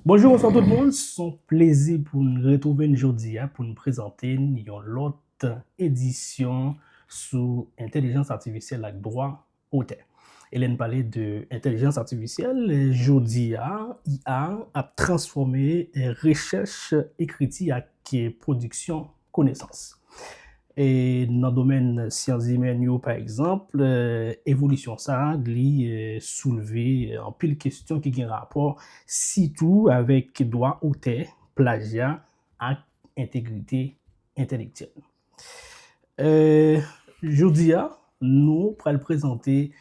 Bonjour, bonsoir tout le monde. C'est un plaisir pour nous retrouver aujourd'hui pour nous présenter une autre édition sur intelligence artificielle avec droit au terre. Hélène parlait de intelligence artificielle. Aujourd'hui, IA a transformé recherche écrite et production connaissance. Et dans le domaine sciences humaines, par exemple, évolution ça soulever en pile question qui a un rapport surtout avec droit au terre, plagiat et intégrité intellectuelle. Aujourd'hui, nous allons présenter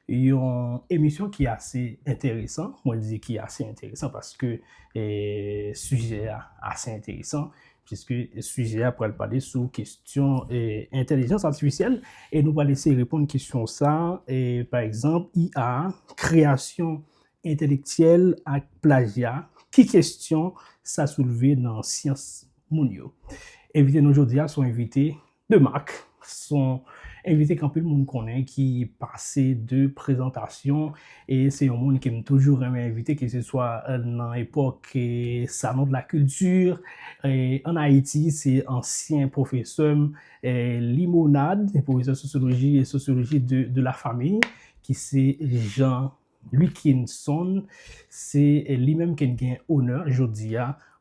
une émission qui est assez intéressante. Moi, je dis qui est assez intéressant parce que le sujet est assez intéressant, puisque le sujet après parler sur question intelligence artificielle et nous allons laisser répondre à une question ça et par exemple IA création intellectuelle avec plagiat qui question ça soulevé dans sciences monio. Invité aujourd'hui sont invités de marque, sont invités qu'un peu le monde connaît qui passé de présentation et c'est un monde qui aime toujours aimer inviter que ce soit dans l'époque salon de la culture en Haïti c'est ancien professeur Limonade professeur de sociologie de la famille qui c'est Jean Wilkinson, c'est lui-même qui a un honneur aujourd'hui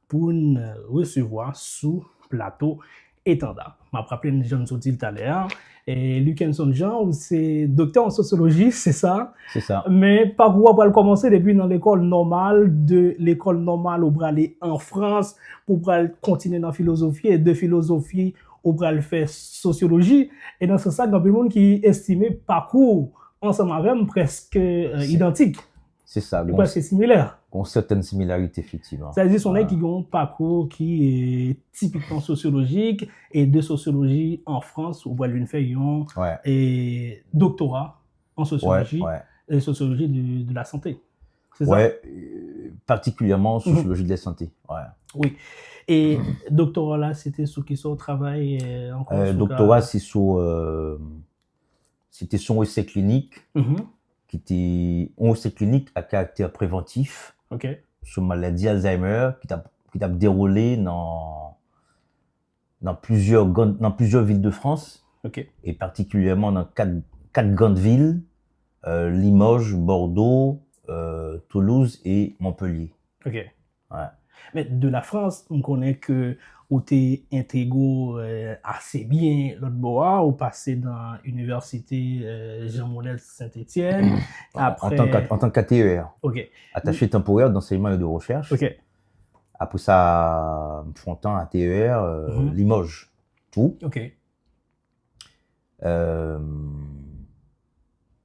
pour nous recevoir sous plateau étendard. Je me rappelle Jean Soutil tout à l'heure. Et Wilkinson Jean, c'est docteur en sociologie, c'est ça? C'est ça. Mais parcours va commencer depuis dans l'école normale, au aller en France, pour continuer dans la philosophie, et de philosophie, au faire sociologie. Et dans ce sens, il y a beaucoup de monde qui estimait parcours ensemble avec presque identique. C'est ça. Presque similaire. Ont certaines similarités, effectivement. C'est-à-dire son qui ont un parcours qui est typiquement sociologique et de sociologie en France, où elle fait un doctorat en sociologie et sociologie de la santé. C'est ça? Particulièrement sociologie de la santé. Oui. Et doctorat là, c'était sur qui son travail doctorat, c'est sur c'était son essai clinique qui était un essai clinique à caractère préventif. Sur maladie Alzheimer qui t'a déroulé dans plusieurs villes de France et particulièrement dans quatre grandes villes, Limoges, Bordeaux, Toulouse et Montpellier. Mais de la France, on connaît que où t'es intégré assez bien l'autre bois, ou passé dans l'université Jean Monnet Saint-Étienne. Après, en tant qu'ATER. Attaché temporaire d'enseignement et de recherche. Après ça, frontant ATER, Limoges. Tout.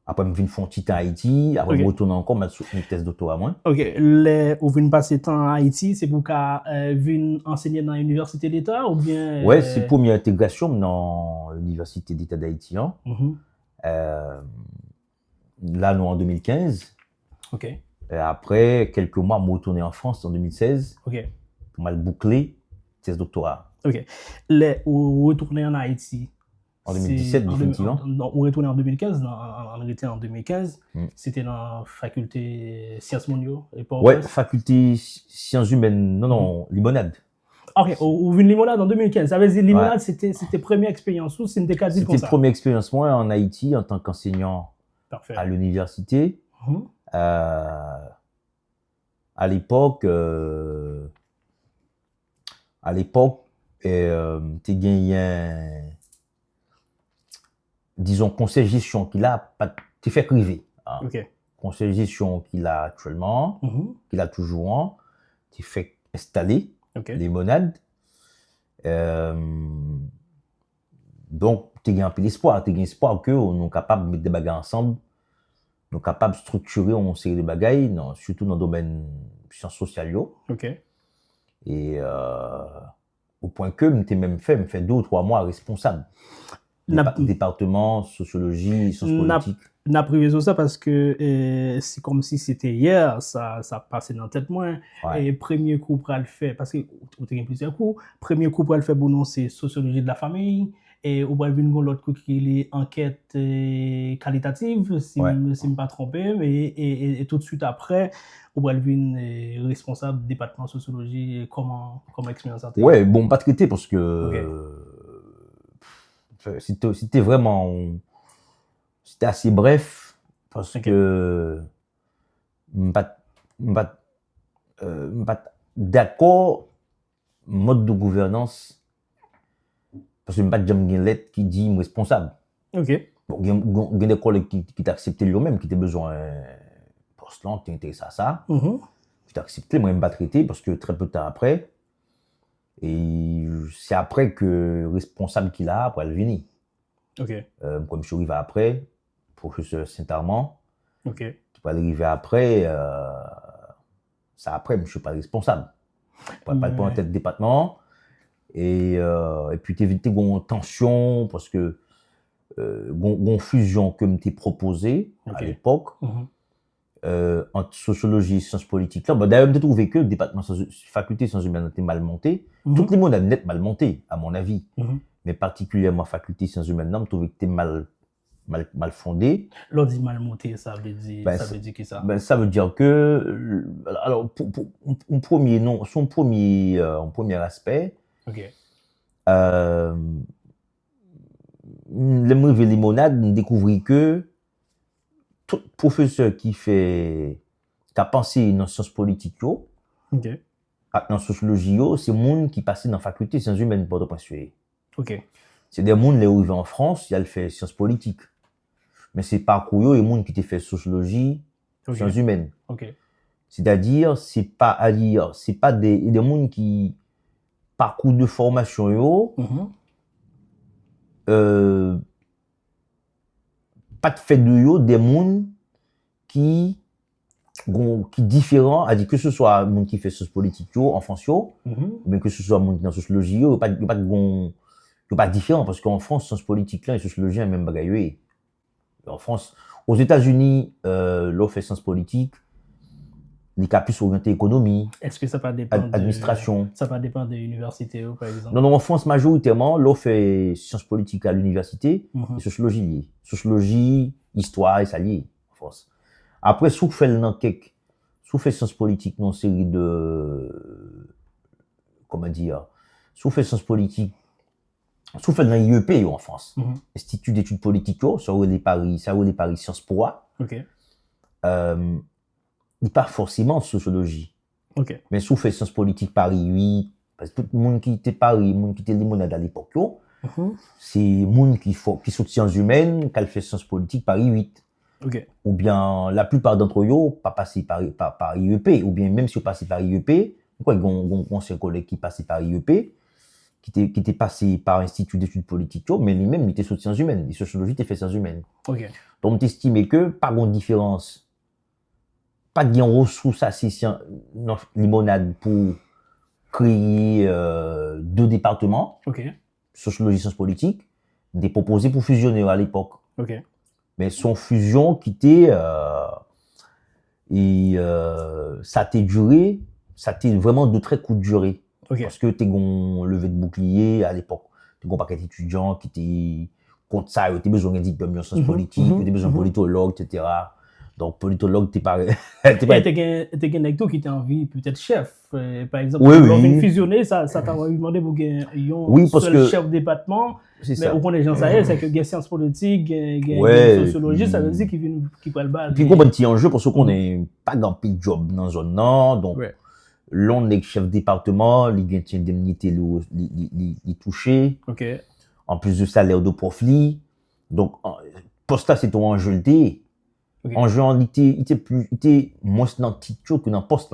Après, je viens faire un petit en Haïti. Après, je retourne encore, je fais une thèse de doctorat. Vous venez passer temps en Haïti, c'est pour que vous enseigner dans l'université d'État ou bien? Oui, c'est pour mon intégration dans l'université d'État d'Haïti. Là, nous en 2015. Après, quelques mois, je suis retourné en France en 2016. Pour mal boucler thèse de doctorat. Vous retournez en Haïti? En 2017, définitivement. On retourné en 2015, on était en 2015, c'était dans la faculté Sciences Mondiaux. Oui, faculté Sciences Humaines, non, Limonade. Ok, ou une Limonade en 2015. Ça veut dire Limonade, c'était première expérience ou c'était quasi comme ça? C'était première expérience, moi, en Haïti, en tant qu'enseignant à l'université. À l'époque, tu gagné disons, conseil de gestion qu'il a, tu fait privé. Conseil de gestion qu'il a actuellement, qu'il a toujours, tu fait installer les monades. Donc, tu as un peu d'espoir. Tu as espoir que nous sommes capables de mettre des bagages ensemble, nous sommes capables de structurer une série de bagages, surtout dans le domaine sciences sociales. Et au point que je même fait 2 ou 3 mois responsable. Département, sociologie, sciences politiques. N'a privé ça parce que c'est comme si c'était hier, ça passait dans la tête moins. Et premier cours pour le faire, parce que vous avez plusieurs cours. Premier cours pour le faire, bon, c'est sociologie de la famille. et ou bien venir l'autre coup qui est enquête qualitative, si je ne me pas trompé, et tout de suite après, ou bien venir responsable du département de sociologie, comment expérience ça? Ouais, bon, pas traité parce que c'était vraiment, c'était assez bref parce que pas d'accord mode de gouvernance parce que pas de une lettre qui dit responsable. OK. Bon, il y a des collègues qui t'acceptent lui-même, qui t'ont besoin poste là, t'es intéressé à ça. Qui t'acceptent, moi, je pas traité parce que très peu de temps après, et c'est après que responsable qu'il a pour le venir. OK. Comme je suis arrivé après, professeur Saint-Armand, OK. qui va arriver après, ça après, je ne suis pas responsable. Je ne pas en tête département. Et puis, tu évites une tension parce que une fusion comme tu proposé à l'époque entre sociologie et sciences politiques. D'ailleurs, je trouvé que le département faculté sciences humaines était mal monté. Tout le monde a net mal monté, à mon avis. Mais particulièrement faculté sciences humaines, je trouvais que c'était mal fondé. L'on dit mal monté, ça veut dire que ça? Ça veut dire que, alors, pour un premier nom, son premier aspect, le mauvais limonade découvrit que tout professeur qui a pensé dans sciences politiques, dans sociologie, c'est le monde qui passait dans la faculté sciences humaines pour penser. C'est des gens qui arrivés en France, ils fait sciences politiques. Mais c'est parcours et monde qui fait sociologie, sciences humaines. C'est-à-dire, c'est pas des gens qui parcours de formation pas de fait de des gens qui différents, à dire que ce soit monde qui fait sciences politiques en France mais que ce soit monde qui dans sociologie pas différent parce qu'en France sciences politiques là et sociologie même bagaille. En France, aux États-Unis, l'on fait sciences politiques, les cas plus orientés économie. Est-ce que ça peut dépendre administration? Ça peut dépendre de l'université par exemple? Non, en France, majoritairement, l'on fait sciences politiques à l'université et sociologie liée. Sociologie, histoire et ça lié en France. Après, si vous faites sciences politiques, non, série de, comment dire, si vous faites sciences politiques, si vous faites dans l'IEP en France, Institut d'études politiques, ça ou les Paris Sciences Po. Il pas forcément sociologie. Mais si vous faites sciences politiques Paris 8, parce que tout le monde qui était Paris, le monde qui était limonade à l'époque, c'est le monde qui sont sciences humaines, qui fait sciences politiques Paris 8. Ou bien la plupart d'entre eux pas passé par IEP, ou bien même si vous passez par IEP, quoi, il y a un collègue qui passait par IEP, qui était passé par Institut d'études politiques, mais lui-même il était sur sciences humaines, les sociologies étaient fait sciences humaines. Donc t'estimais que pas grande différence, pas de ressources assez limonade pour créer 2 départements, sociologie et sciences politiques, des proposés pour fusionner à l'époque. Mais son fusion qui était ça a duré, ça a été vraiment de très courte durée. Parce que t'es gon levé de bouclier à l'époque, t'es gon paquet d'étudiants qui étaient contre ça, t'es besoin d'un diplôme en sciences politiques, t'es besoin d'un politologue, etc. Donc politologue t'es pas t'es qui était envie peut-être chef par exemple oui. fusionner ça t'a demandé pour oui, parce que chef département mais au point des gens ça c'est que gain sciences politiques gain sociologie ça veut dire qui prend le bal puis qu'on petit enjeu parce qu'on est pas dans petit job dans zone non donc l'on est chef département il gagne indemnité li touché en plus de salaire de profit donc poste c'est ton enjeu en jeu, il était moins dans le titre que dans le poste.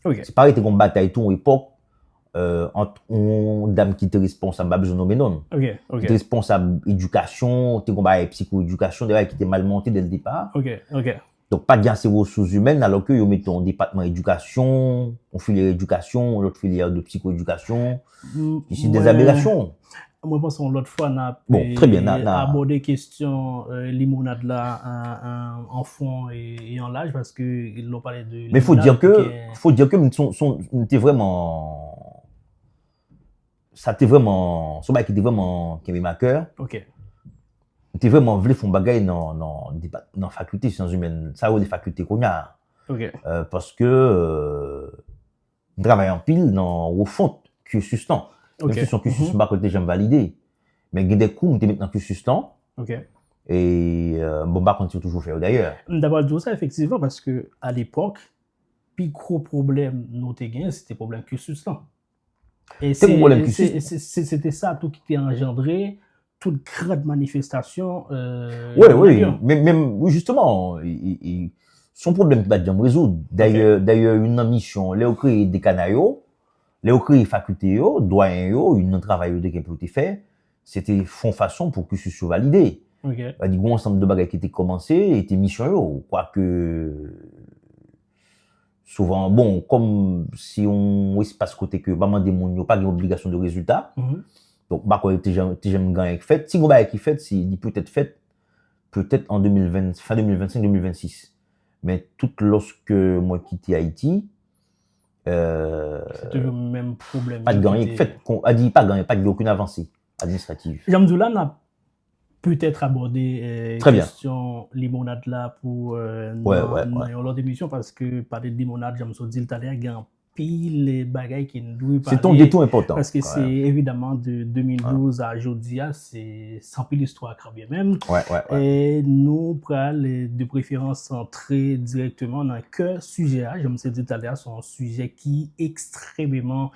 C'est pareil, tu as une bataille à l'époque entre une dame qui était responsable, pas besoin de nommer non. Qui était responsable éducation, tu as une bataille psycho-éducation, qui était mal montée dès le départ. Donc, pas bien ces ressources humaines, alors que ils mettent un département éducation, une filière éducation, l'autre filière de psycho-éducation. Ici, des aberrations. Moi, je pense que l'autre fois, on a abordé question limonade là en fond et en large parce qu'ils l'ont parlé de. Mais faut dire que, était vraiment. ça était vraiment, ce qui était vraiment, qui avait ma cœur. Ok. Était vraiment voulu faire un bagage dans la faculté sciences humaines, ça ou les facultés qu'on a. Ok. Parce que, on travaille en pile au fond, cursus temps. Même si son cursus, pas côté j'aime valider. Mais il y a des cours, on te met dans cursus temps. Ok. Et, bon, bah, continue toujours faire d'ailleurs. D'abord, tout ça, effectivement, parce que, à l'époque, plus gros problème, nous t'es gagné, c'était le problème cursus temps. Et c'était ça tout qui était engendré, toute grande manifestation. Oui, même, justement, son problème qui va bien résoudre. D'ailleurs, une mission, les créé des canaillots, les créé faculté, doyen, une travail qui a été fait, c'était fond façon pour que ce soit validé. Ok. Il y a un ensemble de bagages qui étaient commencés, étaient mission, quoique, souvent, bon, comme si on passe côté que, bah, des gens n'ont pas d'obligation de résultat. Donc, bah, quand tu j'aime gagner fait, si on va qui fait, il peut être fait, peut-être en 2020, fin 2025, 2026. Mais tout lorsque moi quitté Haïti, c'est toujours le même problème. Pas de gagner fait, a dit pas gagner, pas de aucune avancée administrative. Jamdoula n'a peut-être abordé la question limonade là pour l'autre émission parce que parler de limonade, j'aime ça dire tout à l'heure, il y a un pile les bagailles qui nous doivent parler. C'est un détour important. Parce que c'est évidemment de 2012 à aujourd'hui, c'est sans pile l'histoire quand bien même. Et nous prenons de préférence entrer directement dans le sujet. J'aime ça dire tout à l'heure, c'est un sujet qui est extrêmement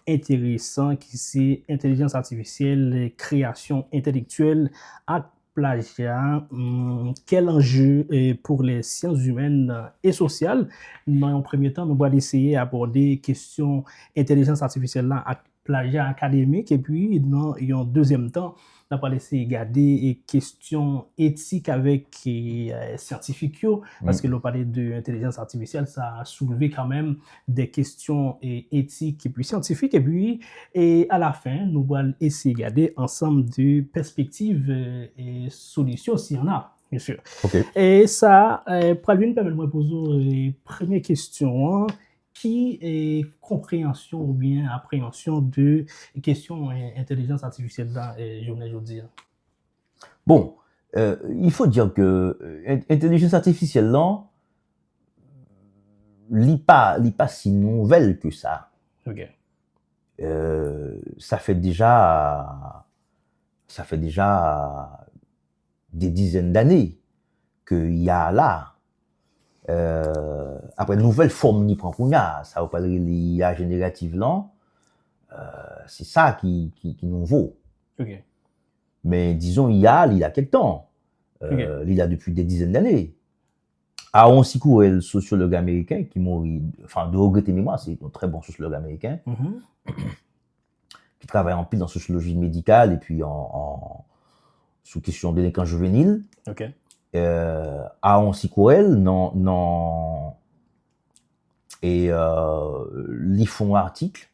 intéressant, qui c'est intelligence artificielle, création intellectuelle à plagiat, quel enjeu pour les sciences humaines et sociales. Dans un premier temps, nous allons essayer d'aborder questions intelligence artificielle là à plagiat académique et puis dans un deuxième temps, on va essayer de regarder les questions éthiques avec scientifiques parce que l'on parlait de l'intelligence artificielle, ça a soulevé quand même des questions éthiques et puis scientifiques et puis à la fin, nous allons essayer de regarder ensemble de perspectives et solutions s'il y en a. Bien sûr. Okay. Et ça, Pravin, permettez-moi de poser une première question. Qui est compréhension ou bien appréhension de questions intelligence artificielle dans la journée aujourd'hui? Bon, il faut dire que l'intelligence artificielle là, n'est pas si nouvelle que ça. Ok. Ça fait déjà des dizaines d'années qu'il y a là. Après, nouvelle forme ni prend ça va parler l'IA générative là, c'est ça qui nous vaut. Okay. Mais disons, il y a quelque temps, il y a depuis des dizaines d'années. Aaron Sikour est le sociologue américain qui mourit, enfin, de regretter mémoire, c'est un très bon sociologue américain, qui travaille en pile dans sociologie médicale et puis sous question de délinquance juvénile. Okay. Aaron Sikourel, non, et ils font un article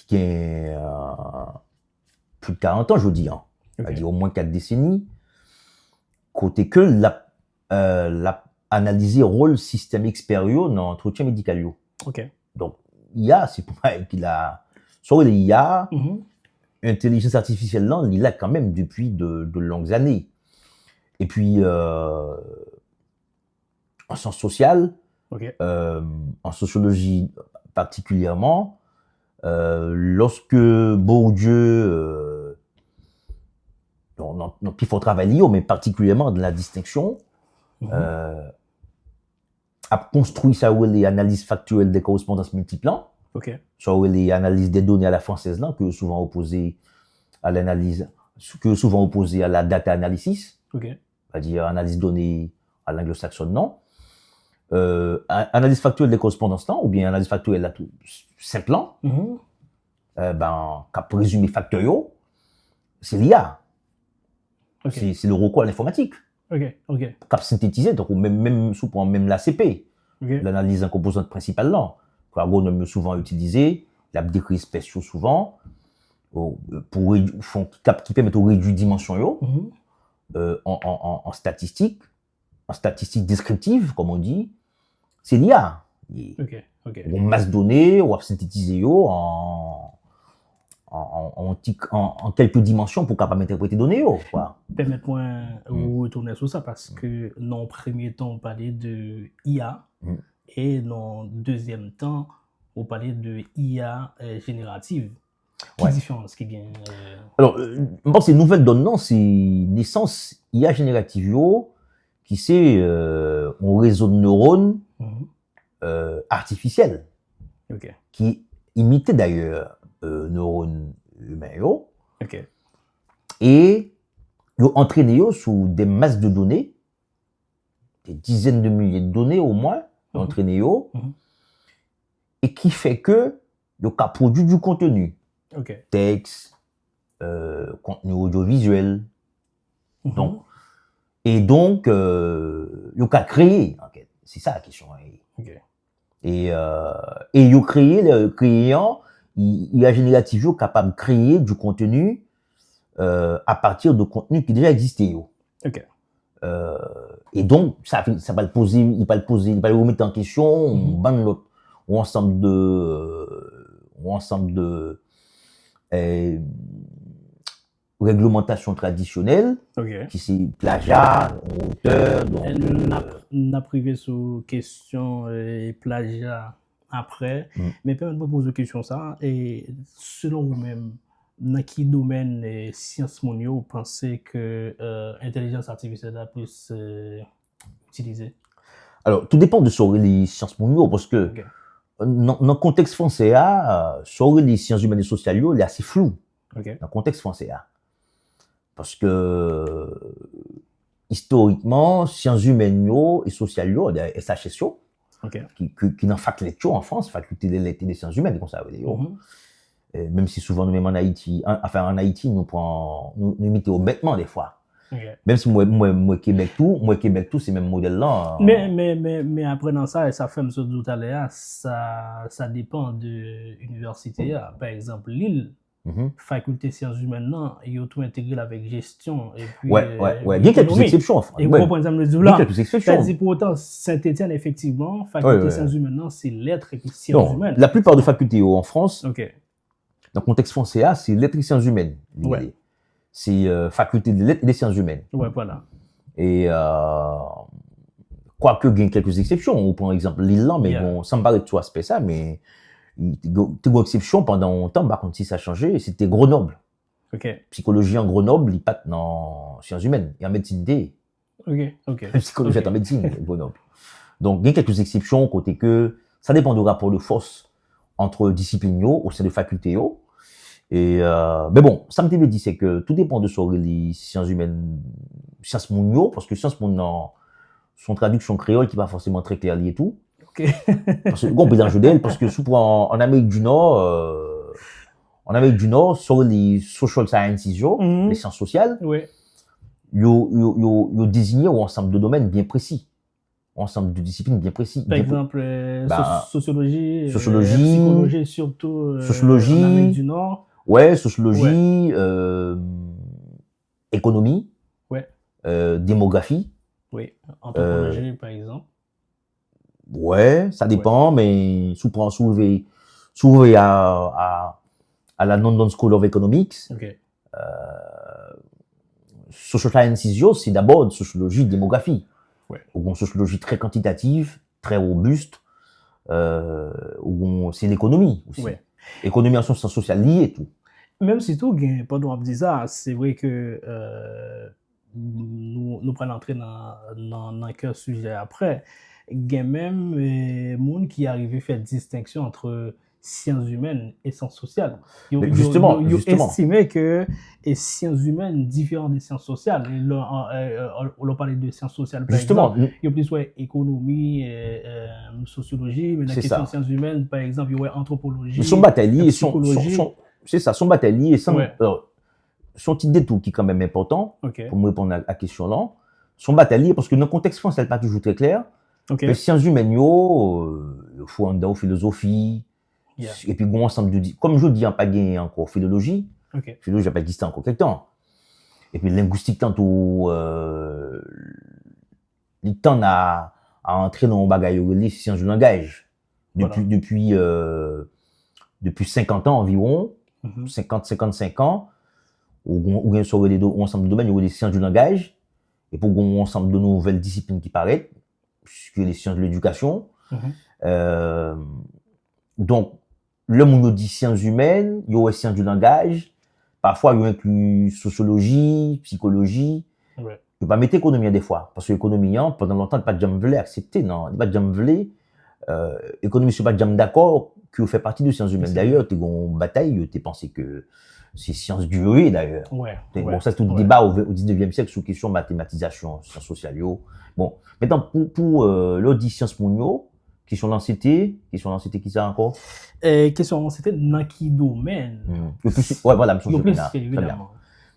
qui est plus de 40 ans, je veux dire, c'est-à-dire au moins 4 décennies, côté que l'a analysé rôle système expériaux dans l'entretien médical. Okay. Donc, IA, c'est pour moi qu'il a, sur les IA, intelligence artificielle, là, il l'a quand même depuis de longues années. Et puis, en sciences sociales, en sociologie particulièrement, lorsque Bourdieu, il faut travailler, mais particulièrement de la distinction, a construit ça où les analyses factuelles des correspondances multiples, sur les analyses des données à la française, là, que souvent opposées à l'analyse, que souvent opposées à la data analysis, c'est-à-dire analyse données à l'anglo-saxonne, non. Analyse factuelle des correspondances, non, ou bien analyse factuelle à tout simple, cap résumé factoriaux, c'est l'IA. C'est le recours à l'informatique. Cap synthétisé, donc même l'ACP, l'analyse en composante principale, là. L'agronome souvent utilisé, la décrit spéciaux souvent, qui permettent de réduire dimension en statistique descriptive, comme on dit, c'est l'IA. On masse données, on va synthétiser en quelques dimensions pour capable interpréter données. Permettez-moi de retourner sur ça parce que dans le premier temps, on parlait de IA et dans le deuxième temps, on parlait de IA générative. Quelle différence qui gagne Alors, ces nouvelles données, c'est naissance IA générative qui c'est un réseau de neurones artificiels qui imitait d'ailleurs neurones humains et ils ont entraîné sous des masses de données, des dizaines de milliers de données au moins, entraîné et qui fait que ils ont produit du contenu. Texte, contenu audiovisuel. Donc, ils ont créé, c'est ça la question. Et ils ont créé, IA générative capable de créer du contenu à partir de contenu qui déjà existait. Et donc, ça va le poser, il va le remettre en question, ou ensemble de réglementation traditionnelle, qui c'est plagiat, auteur. On a privé sur question plagiat après, mais permettez-moi de poser une question ça. Et selon vous-même, dans quel domaine sciences mondiales vous pensez que l'intelligence artificielle a plus utilisé? Alors, tout dépend de sur les sciences mondiales, parce que dans le contexte français, sur les sciences humaines et sociales, il est assez flou. Dans le contexte français. Parce que, historiquement, sciences humaines et sociales, il y a SHS, qui n'en faculté en France, faculté des lettres et des sciences humaines, comme ça. Même si souvent, nous-mêmes en Haïti, nous imitons bêtement des fois. Même si moi Québec tout, c'est même modèle-là. Mais après, dans ça fait me tout à l'heure, ça dépend de l'université. Par exemple, Lille, faculté sciences humaines, il a tout intégré avec gestion. Et puis, il y a quelques exceptions en France. Et vous comprenez le là. Quelques exceptions. Pour autant, Saint-Étienne, effectivement, faculté sciences humaines, c'est lettres et sciences humaines. La plupart des facultés en France, dans le contexte français, c'est lettres et sciences humaines. C'est faculté des lettres et des sciences humaines. Voilà. Et quoique il y a quelques exceptions, on prend exemple Lille, mais bon, ça me paraît tout aspect ça, mais il y a une exception pendant longtemps, par contre, si ça a changé, c'était Grenoble. Psychologie en Grenoble, il passe dans sciences humaines et en médecine D. Psychologie en médecine, Grenoble. Donc, il y a quelques exceptions, côté que ça dépend du rapport de force entre disciplines au sein de facultés. Et mais bon, ça me dit c'est que tout dépend de sur les sciences humaines, sciences mondiales, parce que sciences mondiales, son traduction créole qui n'est pas forcément très claire et tout. Parce que on peut dire d'elle, parce que souvent en Amérique du Nord, sur les social sciences, les sciences sociales, ils désignent un ensemble de domaines bien précis, un ensemble de disciplines bien précis. Par exemple, sociologie, psychologie surtout sociologie, en Amérique du Nord. Sociologie, économie, démographie. Anthropologie, par exemple. Ça dépend, mais s'ouvrir à la London School of Economics. Social sciences, c'est d'abord une sociologie, démographie. Ou une sociologie très quantitative, très robuste, où c'est l'économie aussi. Économie en sciences sociales liées et tout. Même si tout, pendant qu'on dit ça, c'est vrai que nous prenons l'entrée dans quel sujet après. Il y a même des gens qui arrivent à faire distinction entre sciences humaines et sciences sociales. Justement. Ils estimaient que les sciences humaines différentes des sciences sociales. On parlait de sciences sociales, par exemple. Il y a plus économie, sociologie, mais la question des sciences humaines, par exemple, il y a anthropologie, psychologie. C'est ça, son bataille et son petit détour qui est quand même important pour me répondre à la question là. Son bataille parce que dans le contexte français, elle n'est pas toujours très clair. Les sciences humaines, il faut en philosophie, et puis bon ensemble de comme je dis, en pas gagné encore philologie. Philologie n'a pas existé encore quelque temps. Et puis linguistique tantôt, il tend à entrer dans le bagage les sciences du langage. depuis 50 ans environ, 50-55 ans, où il y a un ensemble de domaines, il y a les sciences du langage, et pour un ensemble de nouvelles disciplines qui paraissent, puisque les sciences de l'éducation. Donc, le monde dit sciences humaines, il y a les sciences du langage, parfois il y a inclus sociologie, psychologie, il pas mettre économie des fois, parce que l'économie, pendant longtemps, il n'y a pas de jamais voulu accepter, non, il n'y a pas de jamais voulu, économie, je ne suis pas jamais d'accord que fait partie de sciences humaines. D'ailleurs, tu as une bataille, tu pensé que c'est sciences durées, d'ailleurs. Bon, ça, c'est tout le débat au 19e siècle sur question mathématisation, sciences sociales. Bon, maintenant, pour l'autre sciences mondiales, question l'ancienneté qui ça encore? Question l'ancienneté, dans quel domaine? Ouais, voilà, je suis là. Évidemment.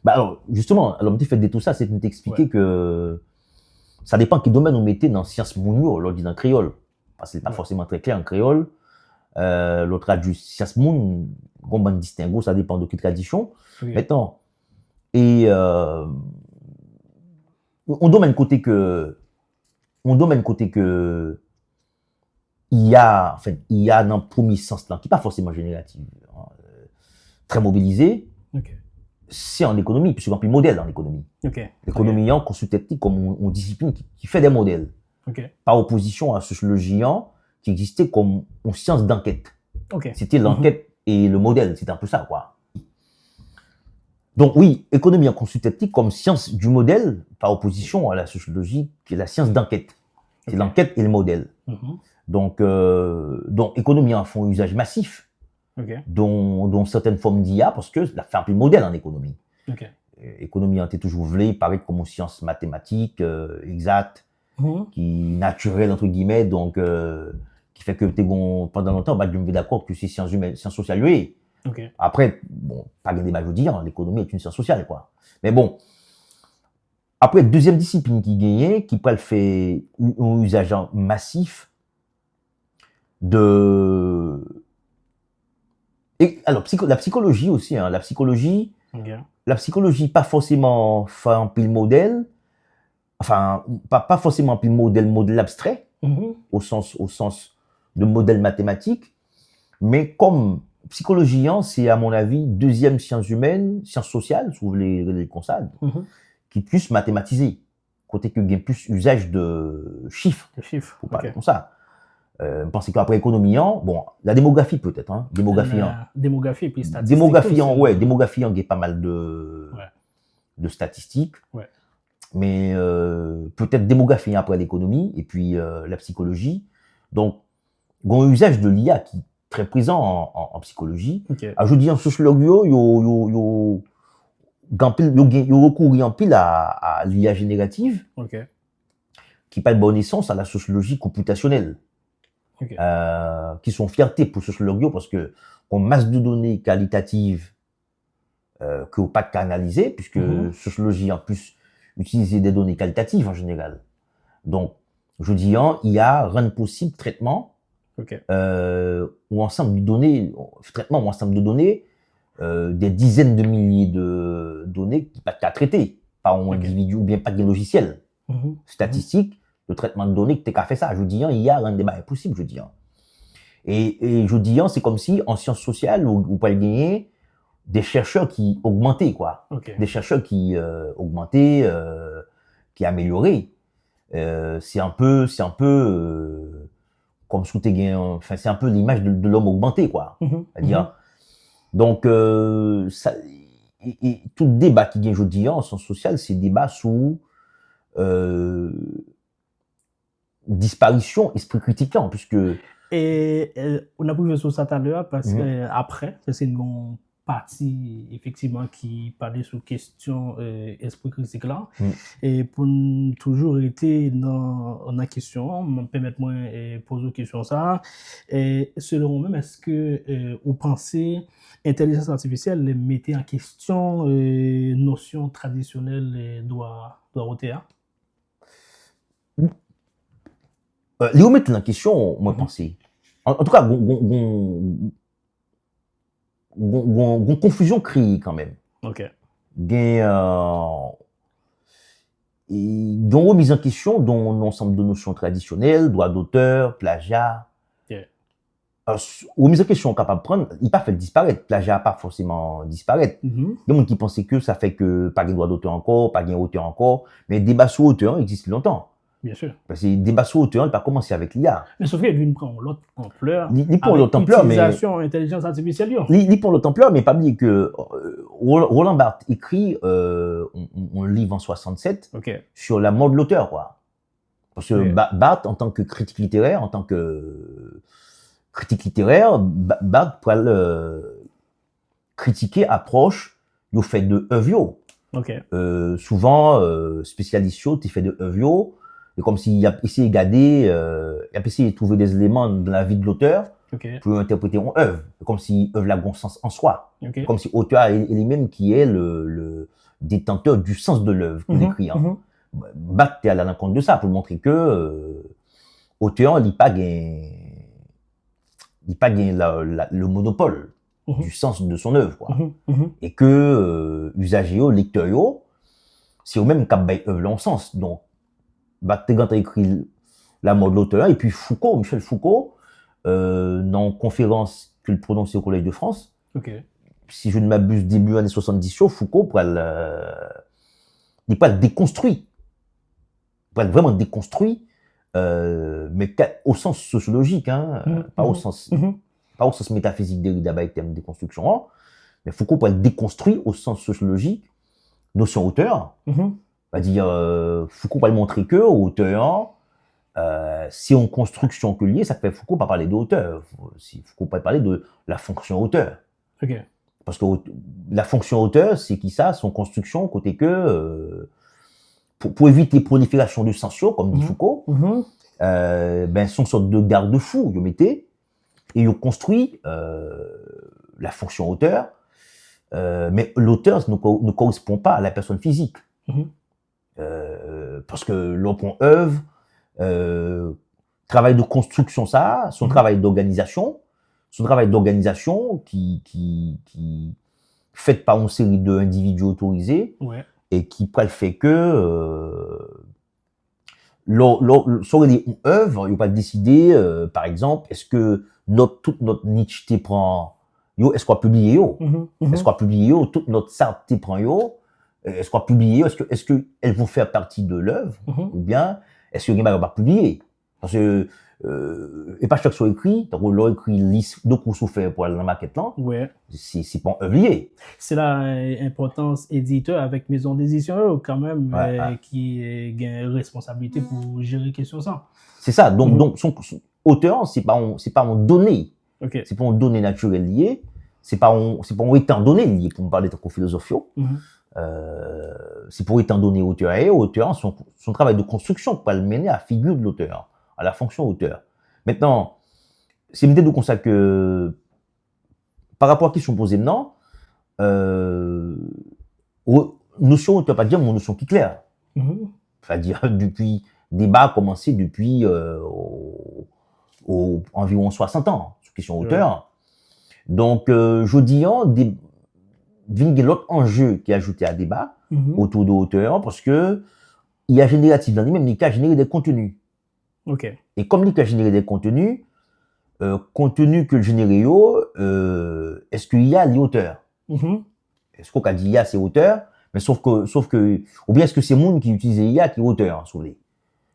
Bah, alors, justement, alors, fait de tout ça, c'est de t'expliquer que ça dépend quel domaine on mettait dans sciences mondiales, l'autre dit dans créole. Parce que c'est pas forcément très clair en créole. L'autre a du sciences mondiales, comment on distingue, ça dépend de quelle tradition. Maintenant, et on domaine côté que il y a dans le premier sens là, qui n'est pas forcément génératif, très mobilisé, c'est en économie, puisqu'il y a plus de modèles en économie. L'économie en consultative comme une discipline qui fait des modèles, par opposition à la sociologie qui existait comme une science d'enquête. C'était l'enquête et le modèle, c'était un peu ça, quoi. Donc oui, économie en consultative comme science du modèle, par opposition à la sociologie qui est la science d'enquête. C'est l'enquête et le modèle. Donc économie en font usage massif, dont certaines formes d'IA, parce que ça fait un peu le modèle en économie. Économie en est toujours voulu paraître comme une science mathématique, exacte, qui naturelle, entre guillemets, donc qui fait que pendant longtemps, je me mets d'accord que c'est sciences humaines, sciences sociales, oui. Après, bon, pas de débat, je veux dire, l'économie est une science sociale, quoi. Mais bon, après, deuxième discipline qui gagne, qui peut le faire un usage massif de... Et alors, la psychologie aussi, la psychologie, pas forcément fait un pile modèle, enfin, pas forcément un pile modèle abstrait, au sens de modèle mathématique, mais comme psychologie, c'est à mon avis deuxième science humaine, science sociale, si vous voulez les consades, qui puisse mathématiser, côté que gagne plus usage de chiffres, pour parler comme ça. Pensez qu'après économie, bon, la démographie peut-être, démographie et puis statistique. Démographie, il y a pas mal de statistiques, mais peut-être démographie après l'économie et puis la psychologie. Donc, il y a un usage de l'IA qui est très présent en psychologie. Je dis en sociologie, il y a recours en pile à l'IA générative, qui pas de bonne essence à la sociologie computationnelle. Qui sont fierté pour sociologie parce que on masse de données qualitatives que pas de canaliser, puisque sociologie en plus utiliser des données qualitatives en général. Donc, je dis IA rend possible traitement ou ensemble de données, traitement ou ensemble de données, des dizaines de milliers de données qui pas qu'à traiter par un individu ou bien pas de logiciel statistique. Le traitement de données, que tu as fait ça. Je dis, il y a un débat impossible, je dis. Et je dis, c'est comme si en sciences sociales, ou pas gagner des chercheurs qui augmentaient, quoi. Des chercheurs qui augmentaient, qui amélioraient. C'est un peu comme sous tes gains, enfin, c'est un peu l'image de l'homme augmenté, quoi. C'est-à-dire, donc, ça, et tout débat qui gagne, je dis, en sciences sociales, c'est débat sous, disparition, esprit critiquant, puisque... Et on a pu voir sur ça tout à l'heure, parce que après, c'est une partie, effectivement, qui parlait sur question esprit critique là. Et pour toujours été dans la question, permettez-moi de poser une question ça. Et selon vous-même, est-ce que vous pensez intelligence artificielle mettait en question notion traditionnelle doit OTA? Les remettre en question, moi, penser. En tout cas, une confusion créée quand même. Une remise en question dans l'ensemble de notions traditionnelles, droit d'auteur, plagiat. Ou mise en question capable de prendre, il pas fait disparaître. Plagiat pas forcément disparaître. Il y a des gens qui pensaient que ça fait que pas de droit d'auteur encore, pas de auteur encore. Mais débat sur auteur existe longtemps. Bien sûr. Parce que débat sur auteur, il n'a pas commencé avec l'IA. Mais sauf qu'il vient prendre l'autre ampleur. Ni pour l'autre ampleur, mais. L'utilisation intelligence artificielle. Ni pour l'autre ampleur, mais pas oublier que Roland Barthes écrit un livre en 67 sur la mort de l'auteur, quoi. Parce que Barthes, en tant que critique littéraire, Barthes pourrait critiquer approche du fait de œuvre. Souvent, spécialiste tu fait de œuvre. Et comme s'il a essayé de garder, il a essayé de trouver des éléments de la vie de l'auteur pour interpréter une œuvre. Comme si œuvre a un sens en soi. Comme si l'auteur est lui-même qui est le détenteur du sens de l'œuvre qu'il écrit. Barthes est à l'encontre de ça pour montrer que l'auteur n'a pas gagné le monopole du sens de son œuvre. Et que usager, lecteur, c'est au même cap œuvre en sens. Donc, Barthes a écrit La mort de l'auteur, et puis Michel Foucault, dans une conférence qu'il prononçait au Collège de France, si je ne m'abuse, début années 70, Foucault n'est pas déconstruit. Pour être vraiment déconstruit, mais au sens sociologique, pas au sens métaphysique d'abord avec terme de déconstruction, mais Foucault peut être déconstruit au sens sociologique, notion auteur. C'est-à-dire, Foucault va montrer que auteur, c'est une construction que liée, ça fait Foucault pas parler d'auteur. Foucault pas parler de la fonction auteur. Parce que la fonction auteur, c'est qui ça, son construction, côté que, pour éviter prolifération de censure, comme dit Foucault, son sorte de garde-fou, ils mettaient, et ils ont construit la fonction auteur, mais l'auteur ne correspond pas à la personne physique. Parce que l'on œuvre, travail de construction, ça, son travail d'organisation qui fait par une série d'individus autorisés et qui fait que sur les œuvres, il va pas décider, par exemple, est-ce que toute notre niche te prend, est-ce qu'on a publié, est-ce qu'on a publié, toute notre sartre te prend, est-ce qu'on a publié, est-ce que elles vont faire partie de l'œuvre, ou bien est-ce que quelqu'un va pas publier? Parce que et pas chaque chose écrit, donc on l'a écrit liste de cours souffert pour la maquette là. C'est pas œuvre lié. C'est l'importance éditeur avec maison d'édition quand même qui a une responsabilité pour gérer question ça. C'est ça. Donc son auteur, c'est pas un donné. C'est pas un donné naturel lié. C'est pas un étant donné lié pour me parler de philosophie. C'est pour étant donné auteur, son travail de construction pour le mener à la figure de l'auteur, à la fonction auteur. Maintenant, c'est peut-être comme ça que, par rapport à la question posée maintenant, notion auteur, pas dire mon notion qui est claire. C'est-à-dire, depuis, débat a commencé depuis environ 60 ans, sur question auteur. Donc, je dis, il y a l'autre enjeu qui est ajouté à débat autour de l'auteur, parce que il y a génératif dans lui-même, il a généré des contenus. Et comme il a généré des contenus, contenu que le généré, est-ce qu'il y a l'auteur? Est-ce qu'on a dit IA c'est auteur? Mais sauf que, ou bien est-ce que c'est monde qui utilise IA qui est auteur,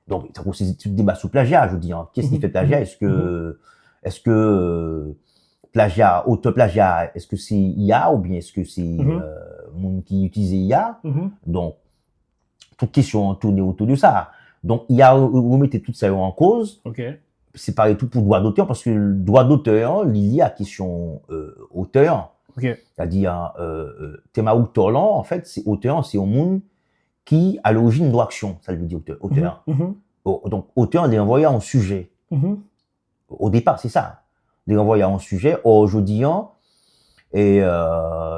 donc, c'est tout débat sur plagiat, je dis, qu'est-ce qui fait plagiat? Est-ce que plagiat, auto-plagiat, est-ce que c'est IA ou bien est-ce que c'est monde qui utilise IA? Donc, toute question tournée autour de ça. Donc, vous mettez tout ça en cause. C'est pareil tout pour droit d'auteur, parce que le droit d'auteur, lié à question auteur, c'est-à-dire, Tema Torlan, en fait, c'est auteur, c'est un monde qui, à l'origine, doit action, ça veut dire auteur. Donc, auteur, il est envoyé en sujet. Au départ, c'est ça. Les renvoyer à un sujet, aujourd'hui, et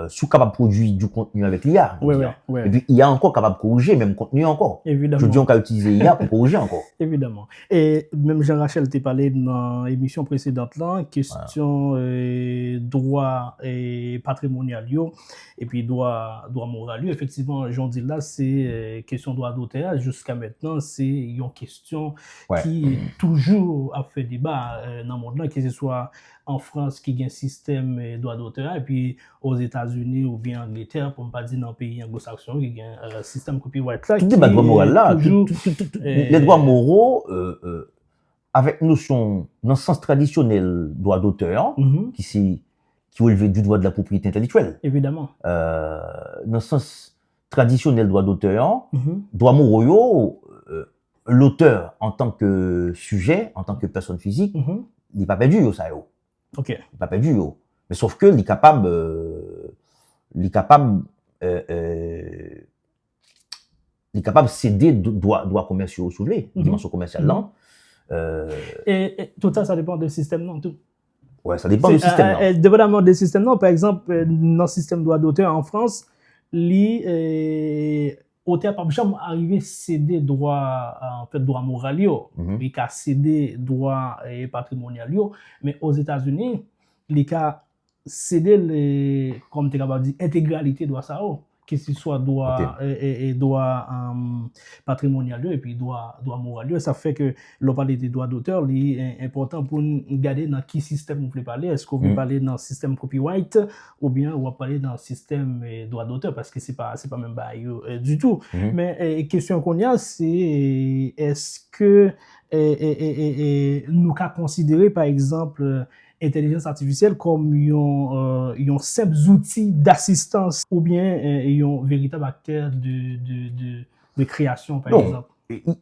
sous capable de produire du contenu avec l'IA. Et puis, il y a encore capable de corriger, même contenu encore. Évidemment. Je dis qu'on a utilisé l'IA pour corriger encore. Évidemment. Et même Jean-Rachel t'a parlé dans l'émission précédente là, question droit et patrimonial, et puis droit moral. Effectivement, j'en dis là, c'est question droit d'auteur. Jusqu'à maintenant, c'est une question qui toujours a fait débat dans le monde là, que ce soit en France qui a un système droit d'auteur, et puis aux États-Unis ou bien en Angleterre, pour ne pas dire dans le pays anglo-saxon, qui a un système copyright là. Tout débat de droit moral là, les droits moraux, avec notion, dans le sens traditionnel, droit d'auteur, qui relève du droit de la propriété intellectuelle. Évidemment. Dans le sens traditionnel, droit d'auteur, droit moraux, l'auteur en tant que sujet, en tant que personne physique, il n'est pas perdu, ça. Ok. Il n'est pas perdu. Mais sauf que il est capable, de céder droits commerciaux soulevés, dimension commerciale là. Et tout ça, ça dépend du système, non? Tout. Ouais, ça dépend du système. Dépendamment du système, non. Par exemple, dans le système droit d'auteur en France, l'auteur pas jamais arrivé à céder droit, en fait, droit moral, il a cédé droit patrimonial, mais aux États-Unis, il a cédé, comme tu as dit, intégralité droit ça, que ce soit droit et droit patrimonial et puis droit moral. Ça fait que l'on parle des droits d'auteur, c'est important pour nous garder dans quel système vous voulez parler. Est-ce que vous voulez parler dans le système copyright ou bien on va parler dans le système droit d'auteur, parce que c'est pas même bail du tout. Mais question qu'on a, c'est est-ce que nous avons considéré par exemple intelligence artificielle comme un simple outil d'assistance ou bien un véritable acteur de création, par exemple?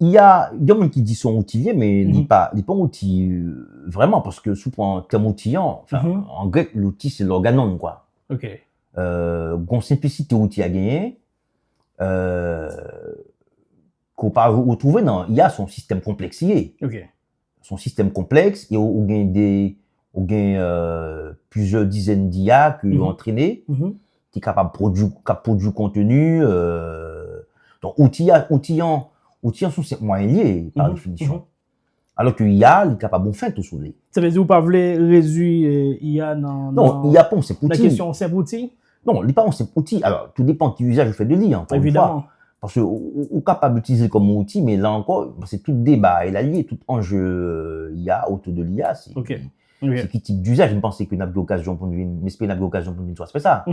Il y a des gens qui disent son outil, mais il n'est pas un outil vraiment, parce que souvent, comme outil, en grec, l'outil, c'est l'organon, quoi. Ok. Gon simplicité outil à gagner, qu'on peut retrouver dans, il y a son système complexifié. Ok. Son système complexe, et on gagne plusieurs dizaines d'IA qui ont entraîné, qui est capable de produire du contenu. Donc, outils sont moyens liés, par définition. Alors que l'IA, il est capable de faire tout ça. Ça veut dire que vous ne pouvez pas réduire l'IA dans l'IA, c'est outil. La question, c'est outil? Non, l'IA, c'est outil. Alors, tout dépend de l'usage que fait de l'IA. Évidemment. Parce qu'on est capable d'utiliser comme outil, mais là encore, c'est tout débat. Et là, lié, tout enjeu IA autour de l'IA, c'est quel type d'usage. Je pense que n'a pas l'occasion pour nous, mais c'est pas l'occasion pour nous de faire ça.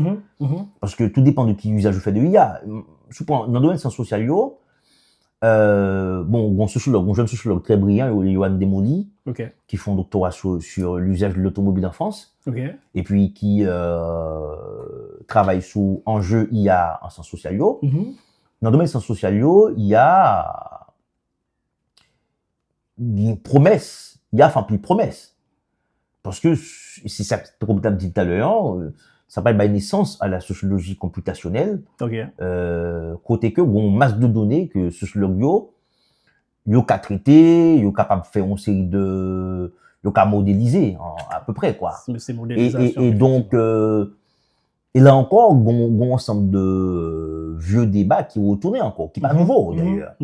Parce que tout dépend de quel usage je fais de l'IA. Dans le domaine sciences sociales, un jeune sociologue très brillant, Yoann Desmolly, qui font un doctorat sur l'usage de l'automobile en France, et puis qui travaille sous enjeux IA en sciences sociales. Dans le domaine sciences sociales, il y a une promesse, plus de promesses. Parce que c'est ça, comme tu as dit tout à l'heure, ça va être naissance à la sociologie computationnelle. Côté que, bon, masse de données que sociologue yo qu'à traiter, yo capable de faire une série de, yo qu'à modéliser, à peu près, quoi. Et donc, et là encore, un ensemble de vieux débats qui retournent encore, qui n'est pas nouveau, d'ailleurs.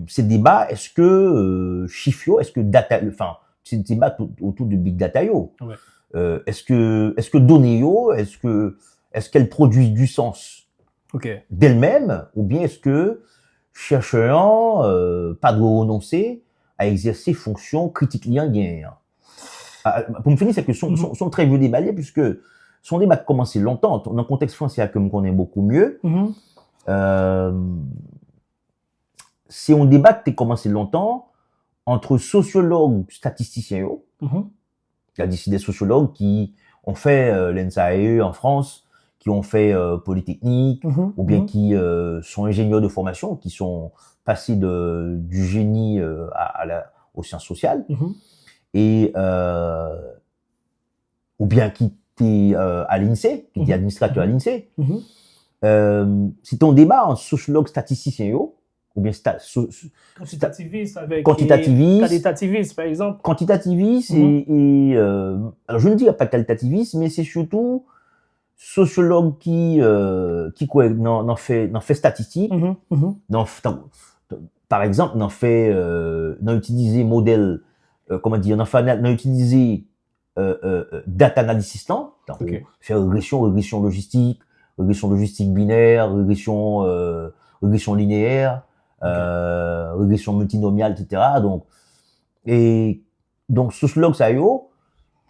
Ces débats, est-ce que chiffre, est-ce que data, enfin, c'est des débats autour de big data yo. Est-ce que données yo, est-ce qu'elles produisent du sens d'elles-mêmes, ou bien est-ce que chercheurs pas de renoncer à exercer fonction critique liée guerre. Pour me finir, c'est que sont très vieux débats, puisque son débat a commencé longtemps, dans un contexte français que je connais beaucoup mieux. C'est un débat qui a commencé longtemps entre sociologues, statisticiens. Il y a des sociologues qui ont fait l'ENSAE en France, qui ont fait Polytechnique, ou bien qui sont ingénieurs de formation, qui sont passés du génie aux sciences sociales, et ou bien qui étaient à l'INSEE, qui étaient administrateurs à l'INSEE. C'est un débat en sociologue statisticien, ou bien quantitativiste avec quantitativiste, par exemple. Quantitativiste et alors je ne dis pas qualitativiste, mais c'est surtout sociologue qui n'en fait statistique, par exemple n'en utiliser modèle n'en utiliser data analysis faire régression logistique binaire, régression linéaire, régression multinomiale, etc. Donc sociologue ça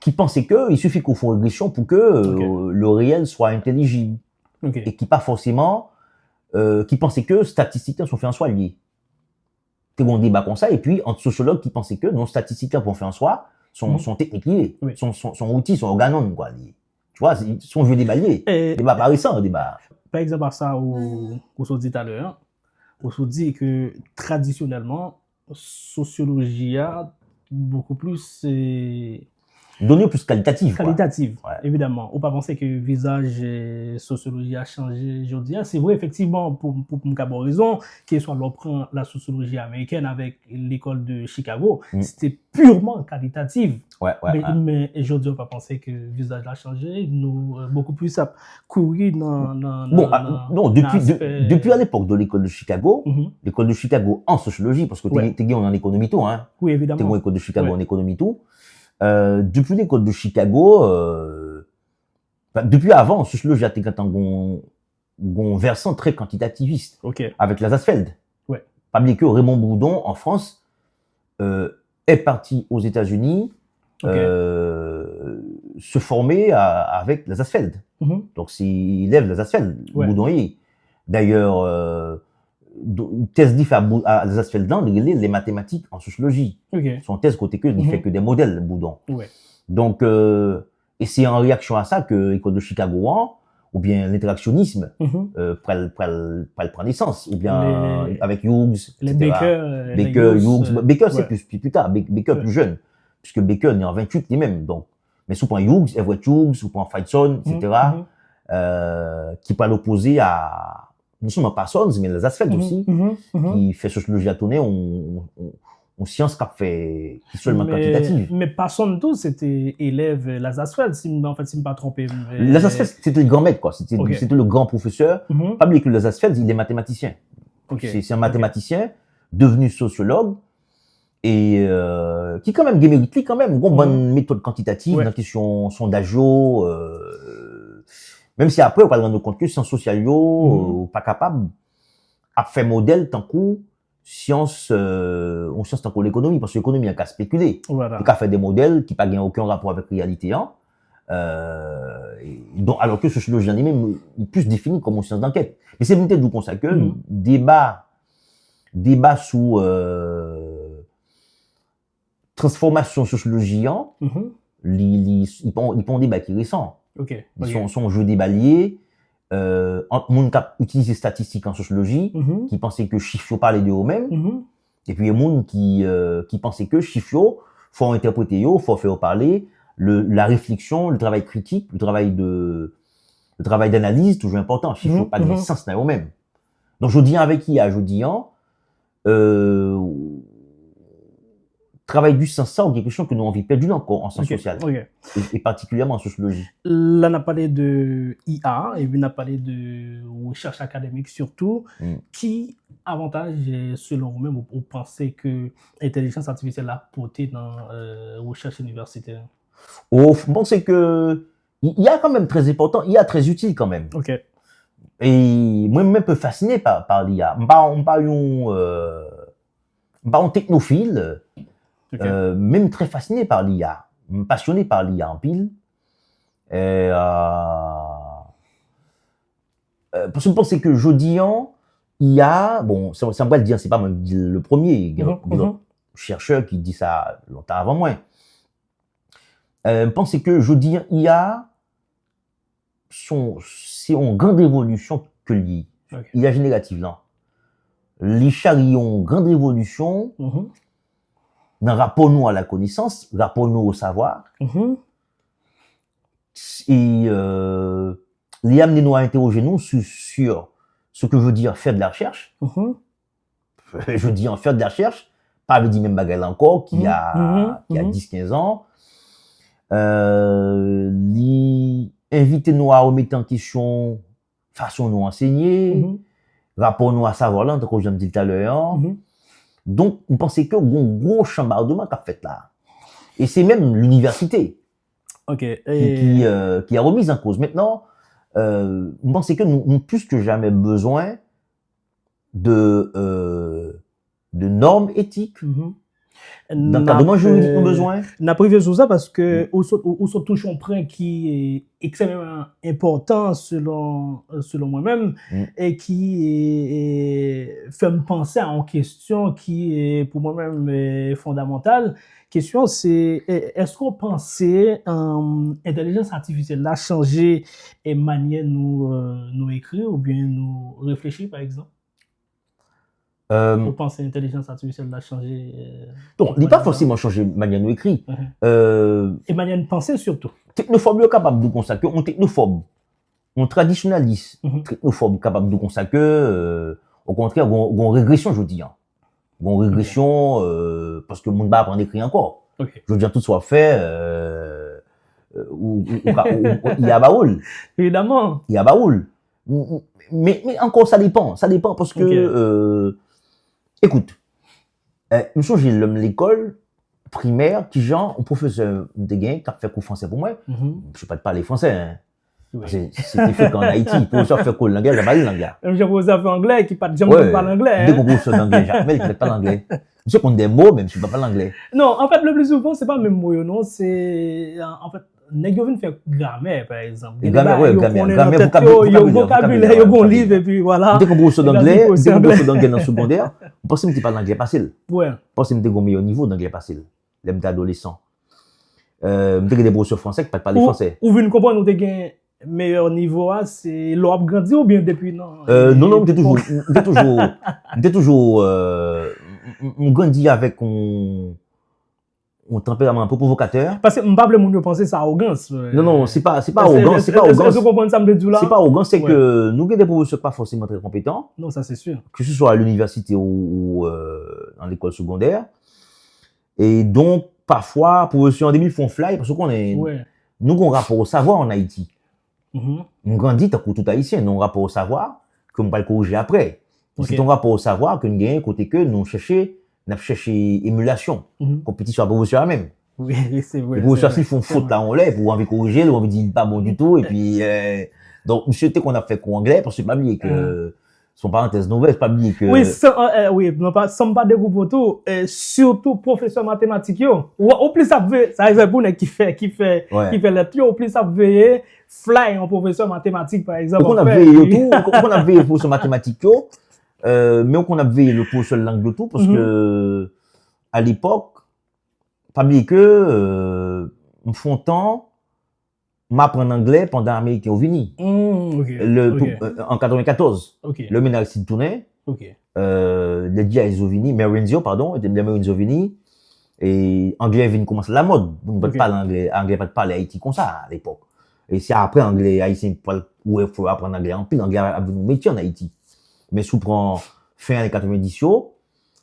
qui pensaient qu'il suffit qu'on fasse une régression pour que le réel soit intelligible. Et qui pas forcément, qui pensaient que statistiques sont faits en soi liés. C'est un débat comme ça, et puis entre sociologues qui pensaient que non statistiques pour faire en soi sont techniques liés, sont outils, sont organes, quoi. Tu vois, sont jeux débat liés. Débat pas récent, débat. Par exemple, à ça, où on dit tout à l'heure, on se dit que traditionnellement, sociologie a beaucoup plus données plus qualitatives. Qualitative, évidemment. On ne peut pas penser que le visage sociologie a changé aujourd'hui. C'est vrai, effectivement, pour une raison, qu'il soit l'on prend la sociologie américaine avec l'école de Chicago, c'était purement qualitatif. Mais aujourd'hui, on ne peut pas penser que le visage a changé. Nous, beaucoup plus à courir dans non, depuis à l'époque de l'école de Chicago, l'école de Chicago en sociologie, parce que tu es en économie tout, hein. Oui, évidemment. Tu es en école de Chicago en économie tout. Depuis l'école de Chicago, depuis avant, en sociologie, il y a un versant très quantitativiste avec Lazarsfeld. Pas oublier que Raymond Bourdon, en France, est parti aux États-Unis se former avec Lazarsfeld. Donc, c'est élève Lazarsfeld, Bourdon. D'ailleurs, thèse diff à Lazarsfeld dans les mathématiques en sociologie. Son thèse côté que il fait que des modèles, Bourdon. Donc, et c'est en réaction à ça que l'école de Chicago ou bien l'interactionnisme prend naissance, ou bien avec Hughes, les Baker, Hughes. Baker, c'est plus tard, Baker plus jeune, puisque Baker est en 28 lui-même. Donc, mais sous point Hughes, Everett Hughes, sous point Fridson, etc., qui peut l'opposer à non seulement Parsons, mais Lazarsfeld aussi, qui fait sociologie à tourner, on science qui fait seulement quantitative. Mais Parsons tout, c'était élève Lazarsfeld, si je ne me pas trompé. Lazarsfeld, c'était le grand maître, quoi. C'était le grand professeur. Pas oublier que Lazarsfeld, il est mathématicien. C'est un mathématicien devenu sociologue et qui quand même mérite quand même une bonne méthode quantitative dans la question sondagio. Même si après, on va se rendre compte que sciences sociales, pas capable à faire modèle tant que science tant que l'économie, parce que l'économie a qu'à spéculer. Il a fait des modèles qui n'ont aucun rapport avec la réalité. Alors que sociologie en elle-même est plus définie comme une science d'enquête. Mais c'est peut-être d'où on sait que débat sous transformation sociologie, ils font un débat qui est récent. Son jeu des baliers, entre monde qui utilise statistiques en sociologie, qui pensaient que chiffres parlaient de eux-mêmes, et puis il y a monde qui pensaient que chiffres faut interpréter, faut faire parler, la réflexion, le travail critique, le travail d'analyse, toujours important. Chiffres pas de sens dans eux-mêmes. Donc je dis avec IA, travail du sens, ça, ou quelque chose que nous avons perdu encore en sciences sociales, et particulièrement en sociologie. Là, on a parlé de IA, et puis on a parlé de recherche académique surtout. Qui avantage, selon vous-même, vous pensez que l'intelligence artificielle a porté dans la recherche universitaire? Bon, c'est que il y a quand même très important, il y a très utile quand même. Et moi-même un peu fasciné par l'IA. Je suis pas un technophile. Même très fasciné par l'IA, passionné par l'IA en pile. Parce que je pense que jeudi, IA, bon, ça me va le dire, c'est pas moi le premier, il y a un chercheur qui dit ça longtemps avant moi. Je pense que jeudi, IA, c'est une grande révolution que l'IA. IA générative, là. Les chariots ont une grande révolution. Dans rapport nous à la connaissance, rapport nous au savoir, et les amener nous à interroger nous sur ce que veut dire faire de la recherche. Je veux dire faire de la recherche, pas avec même bagarre encore, qui a 10-15 ans. Inviter nous à remettre en question façon nous enseigner, rapport nous à savoir là, comme je me disais tout à l'heure. Donc, on pensait que un gros chambardement qu'a fait là. Et c'est même l'université qui a remis en cause. Maintenant, on pensait que nous avons plus que jamais besoin de normes éthiques, D'encadrement juridique, nous besoin. N'a privé sur ça parce que ou touche un point qui est extrêmement important selon moi-même et qui fait me penser à une question qui est pour moi-même fondamentale. Question c'est est-ce qu'on pensait intelligence artificielle a changé et manière nous écrire ou bien nous réfléchir par exemple? Vous pensez l'intelligence artificielle a changé donc, il n'est pas forcément changé manière de écrire. Et manière de penser surtout. Technophobe est capable de consacrer, on technophobe, on traditionnaliste, technophobe capable de consacrer, au contraire, on régression, je dis. On régression, parce que le monde va apprendre à écrire encore. Je veux dire, tout soit fait, il y a baoul. Évidemment. Il y a baoul. Mais encore, ça dépend parce que, écoute, monsieur, j'ai l'école primaire, qui genre, un professeur de gain, qui a fait cours français pour moi. Je ne sais pas de parler français, hein. C'était fait qu'en Haïti, le professeur fait cours l'anglais, j'ai pas l'anglais. J'ai posé un anglais qui pas jamais parle anglais. Dès qu'on professeur d'anglais, jamais, il ne pas l'anglais. Je sais qu'on a des mots, même si je ne parle pas l'anglais. Non, en fait, le plus souvent, c'est pas même mot, non, c'est, en fait, nèg yo vinn faire grammaire par exemple. Grammaire, vocabulaire, yo bon livre et puis voilà. Dès qu'on professeur d'anglais dans le secondaire, on pense que tu parles l'anglais facile. Ouais. On pense que tu as un meilleur niveau d'anglais facile. Les adolescents. Des professeurs français qui parlent français. Ou vinn comprendre nous te meilleur niveau, c'est l'op grandi ou bien depuis non? Non, t'es toujours, on grandit avec un tempérament un peu provocateur. Parce que m'pas moun yo penser ça arrogance. Non, c'est pas arrogance, c'est pas arrogance. Vous comprenez ça me dit là? C'est pas arrogance, c'est que nous des professeurs pas forcément très compétents. Non, ça c'est sûr. Que ce soit à l'université ou dans l'école secondaire. Et donc parfois professeurs en 2000 font fly parce qu'on est nous on rapport au savoir en Haïti. On grandit tant que tout haïtien, nous rapport au savoir que on va le corriger après. C'est ton rapport au savoir que nous gagnons côté que nous chercher émulation, compétition à professeur même. Oui, c'est vrai. Les professeurs s'ils font faute là on lève ou envie corriger, ou envie dire pas bon du tout et puis donc monsieur t'es qu'on a fait cours anglais parce que pas oublier que son parenthèse nouvelle, pas oublier que oui, non pas sommes pas des groupes tout surtout professeur mathématique yo. Au plus ça arrive pour qui fait lecture, au plus ça veut fly en professeur mathématique par exemple. On a veillé le professeur mathématique yo. Mais on a veillé le professeur de langue de tout parce que à l'époque, pas oublier que me font temps m'apprendre anglais pendant l'Américain au Vini. En 94. Le ménage s'est tourné. Les dias au Vini, Marines pardon, les Marines au Vini et anglais vient commencer la mode. On ne peut pas anglais pas parler Haïti comme ça à l'époque. Et c'est après anglais haïtien où il faut apprendre anglais en pile anglais a devenu métier en Haïti. Mais sous prend fin années 90,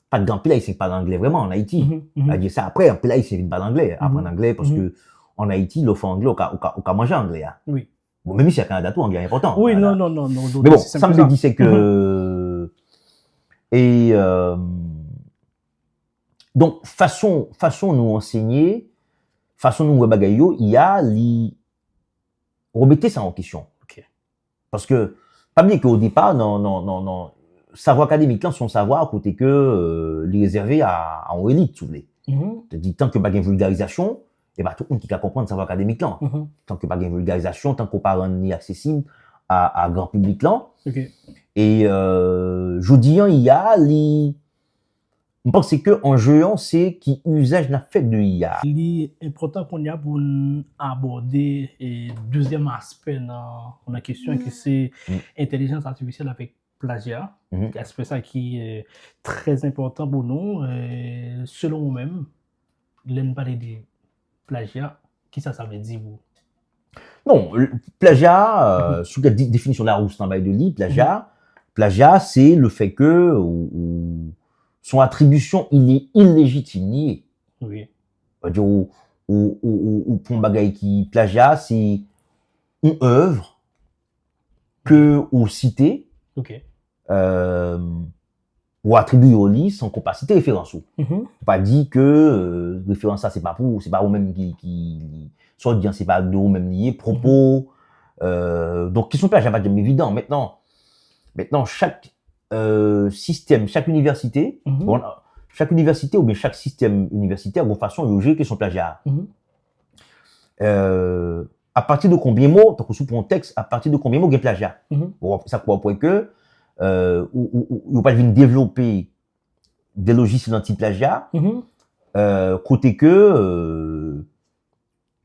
pas de grand pile haïtien parle anglais vraiment en Haïti. C'est ça après, un pile haïtien parle anglais, apprendre anglais parce que en Haïti, l'offre anglais, au cas manger anglais. Oui. Bon, même si il y a Canada, tout anglais est important. Oui, non. Mais bon, ça me dit c'est que et donc façon nous enseigner, façon nous bagayo, il y a remettez ça en question. Parce que pas bien qu'au départ, non. Savoir académique, là, son savoir, côté que les réservé à en élite, si vous voulez. C'est-à-dire, tant que pas de vulgarisation, et bah, tout le monde qui va comprendre le savoir académique, là. Tant que pas de vulgarisation, tant qu'on pas rendre accessible à grand public, là. Et, je dis, il y a je pense que en jouant, c'est qui usage n'a fait de IA. Il est important qu'on y a pour aborder le deuxième aspect dans la question qui c'est intelligence artificielle avec plagiat. Aspect ça qui est très important pour nous. Selon nous-mêmes, l'on parle de plagiat, qui ça veut dire vous? Non, plagiat, sous la définition de la Rousse dans de lit, plagiat, c'est le fait que son attribution il est illégitime. Oui. Ou pour bagaille qui plagiat, c'est une œuvre que ou cité, ou attribué au lit sans capacité référence. Pas dit que référence ça c'est pas vous même qui soit bien c'est pas de vous même lié propos. Donc question plagiat pas évident. Maintenant chaque système, chaque université, bon, chaque université ou bien chaque système universitaire, de façon de gérer son plagiat. À partir de combien de mots, tant que sous pour un texte, à partir de combien de mots il y a plagiat. Bon, ça pour que, ou pas venir développer des logiciels anti-plagiat, côté que,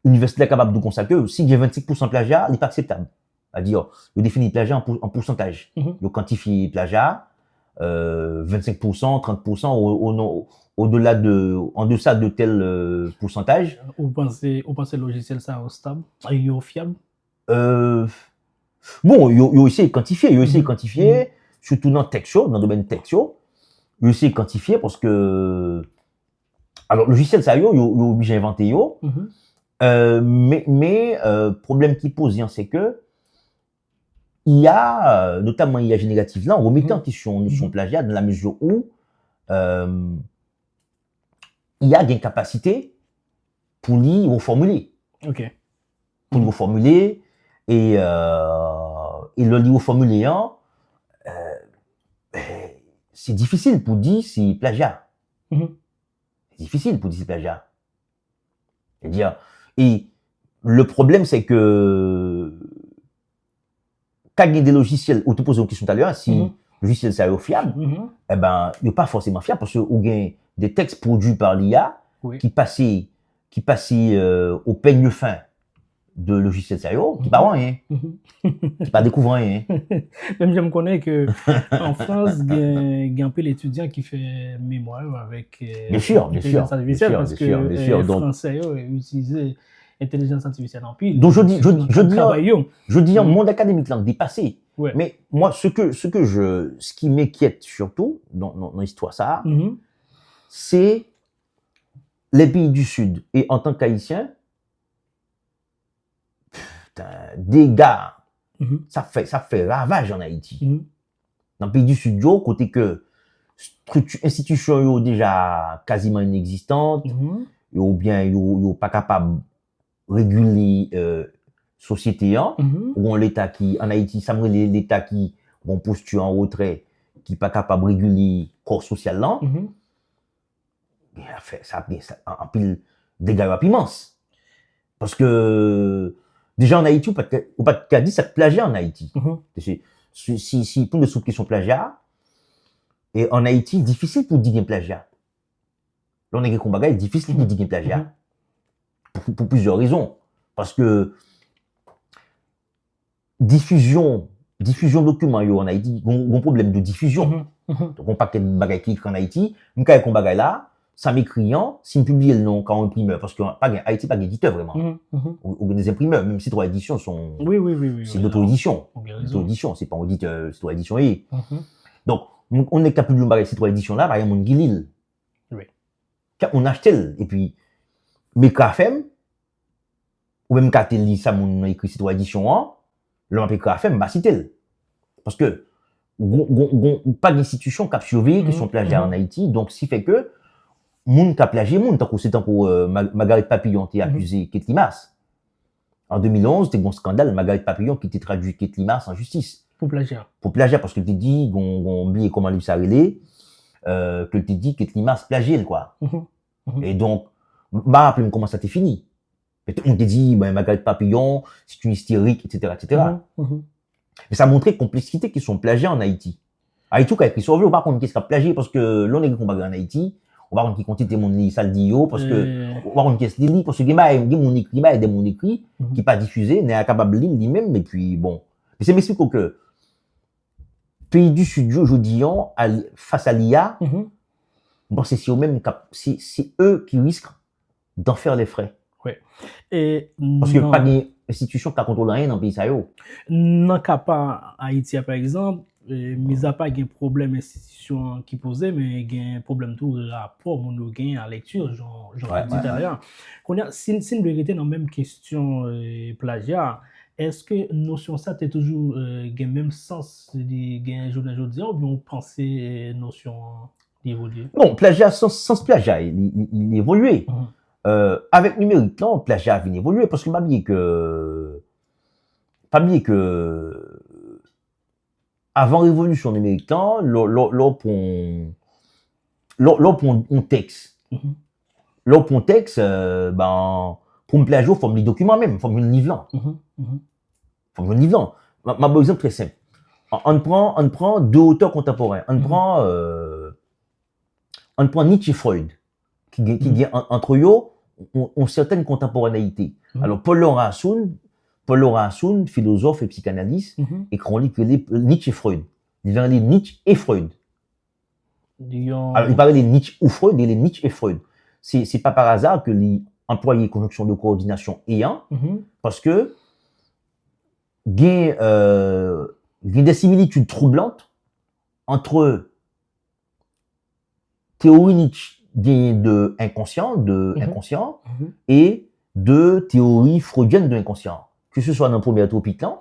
l'université est capable de constater que si il y a 25% de plagiat, il n'est pas acceptable. C'est-à-dire, il définit le plagiat en pourcentage. Il quantifie le plagiat, 25%, 30%, au-delà en deçà de tel pourcentage. Vous pensez le logiciel ça est stable, est fiable? Bon, il essaie de quantifier, surtout dans le texte, dans le domaine texte, il essaie de quantifier parce que, alors, le logiciel, ça, il est obligé d'inventer, mais problème qui pose, c'est que, il y a, notamment l'IA générative là, on remet en question son plagiat dans la mesure où il y a des capacités pour lui reformuler. Pour lui reformuler, et le lui reformuler, c'est difficile pour dire si plagiat. C'est difficile pour dire si plagiat. C'est-à-dire, et le problème, c'est que quand il y a des logiciels, où tu poses une question tout à l'heure, si le logiciel c'est fiable, eh ben, il n'est pas forcément fiable parce qu'il y a des textes produits par l'IA qui passaient au peigne fin de logiciels sérieux, qui ne parlent rien, qui ne découvrent rien. Même je me connais qu'en France, il y a un peu l'étudiant qui fait mémoire avec l'intelligence artificielle parce que les Français utilisent intelligence artificielle en pile. Donc je dis un monde académique là dépassé. Mais moi ce qui m'inquiète surtout dans l'histoire ça, c'est les pays du Sud et en tant qu'Haïtien, dégâts, ça fait ravage en Haïti. Dans le pays du Sud, côté que institutions déjà quasiment inexistantes, ou bien yo pas capable réguler société ou l'état qui en Haïti ça me l'état qui bon posture en retrait qui pas capable réguler corps social là ça en pile dégâts immenses parce que déjà en Haïti ou pas de dit ça plagiat en Haïti si pour de sous question plagiat et en Haïti difficile pour dire plagiat là on a des combats difficile pour dire plagiat pour plusieurs raisons. Parce que diffusion de documents en Haïti, on a un problème de diffusion. Donc, on pas peut-être bagaille qui écrit en Haïti, mais quand on bagaille là, ça m'écriant, si on publie le nom quand on imprimeur, parce que Haïti pas d'éditeur vraiment. Ou des imprimeurs, même si trois éditions sont. Oui. C'est l'auto-édition. L'auto-édition, c'est pas auditeur, c'est trois éditions. Donc, on est capable de bagaille ces trois éditions là, par exemple, on Guilil. Quand on achète, et puis, mais KFM, ou même quand il lit ça, mon écrit cette édition, l'on appelle KFM, bah, c'est parce que, pas d'institution qui a surveillé qui sont plagiats en Haïti, donc, ce qui fait que, moun qui a plagié, tant que c'est pour Margaret Papillon qui a accusé Kate Limas. En 2011, c'était un scandale, Margaret Papillon qui était traduit Kate Limas en justice. Pour plagiat. Pour plagiat, parce que tu dit, on oublie comment lui ça relait, que tu dit Kate Limas plagié, quoi. Et donc, bah, rappelez-moi comment ça t'est fini. On t'a dit, Margaret Papillon, c'est une hystérique, etc., etc. Mais ça a montré la complexité qui sont plagiés en Haïti. Haïti, quand il écrit sur on va pas contre qu'est-ce qu'il a plagié, parce que l'on est combat en Haïti, on va contre qui compte mon lit, ça le dit, parce que, on va contre qu'est-ce qu'il lit, parce que, il y a des mon écrit, qui pas diffusé, n'est capable de lire lui-même, et puis, bon. Mais c'est m'explique que, pays du Sud, je dis, face à l'IA, bon, c'est eux qui risquent d'en faire les frais. Parce que pas d'institution qui contrôle rien dans le pays. Dans le cas pas Haïti, par exemple, mis à part qu'il y a un problème institution qui posait, mais il y a un problème tout rapport mon gain à lecture, genre dit derrière. Si nous devons dans la même question plagiat, est-ce que notion ça est toujours le même sens de gain journée aujourd'hui ou bien on pensait notion d'évoluer? Non, plagiat sans plagiat, il évoluait. Avec numérique, non, plagiat vient évoluer parce que pas oublier que avant révolution numérique, Là, pour un texte. Là, pour un texte, ben, pour me plagier, il faut me les documents même, il faut me le livre. Faut me le livre. Ma bon exemple très simple. On prend deux auteurs contemporains. On prend Nietzsche et Freud, qui dit entre eux, ont certaines contemporanéités. Alors, Paul-Laurent Assoun, philosophe et psychanalyste, écrit un livre que Nietzsche et Freud. Il va lire Nietzsche et Freud. Alors, il parlait de Nietzsche ou Freud, il est Nietzsche et Freud. C'est pas par hasard que l'employé conjonction de coordination ayant, parce que il y a des similitudes troublantes entre théorie Nietzsche de inconscient, et de théorie freudienne de l'inconscient. Que ce soit dans le premier topic là,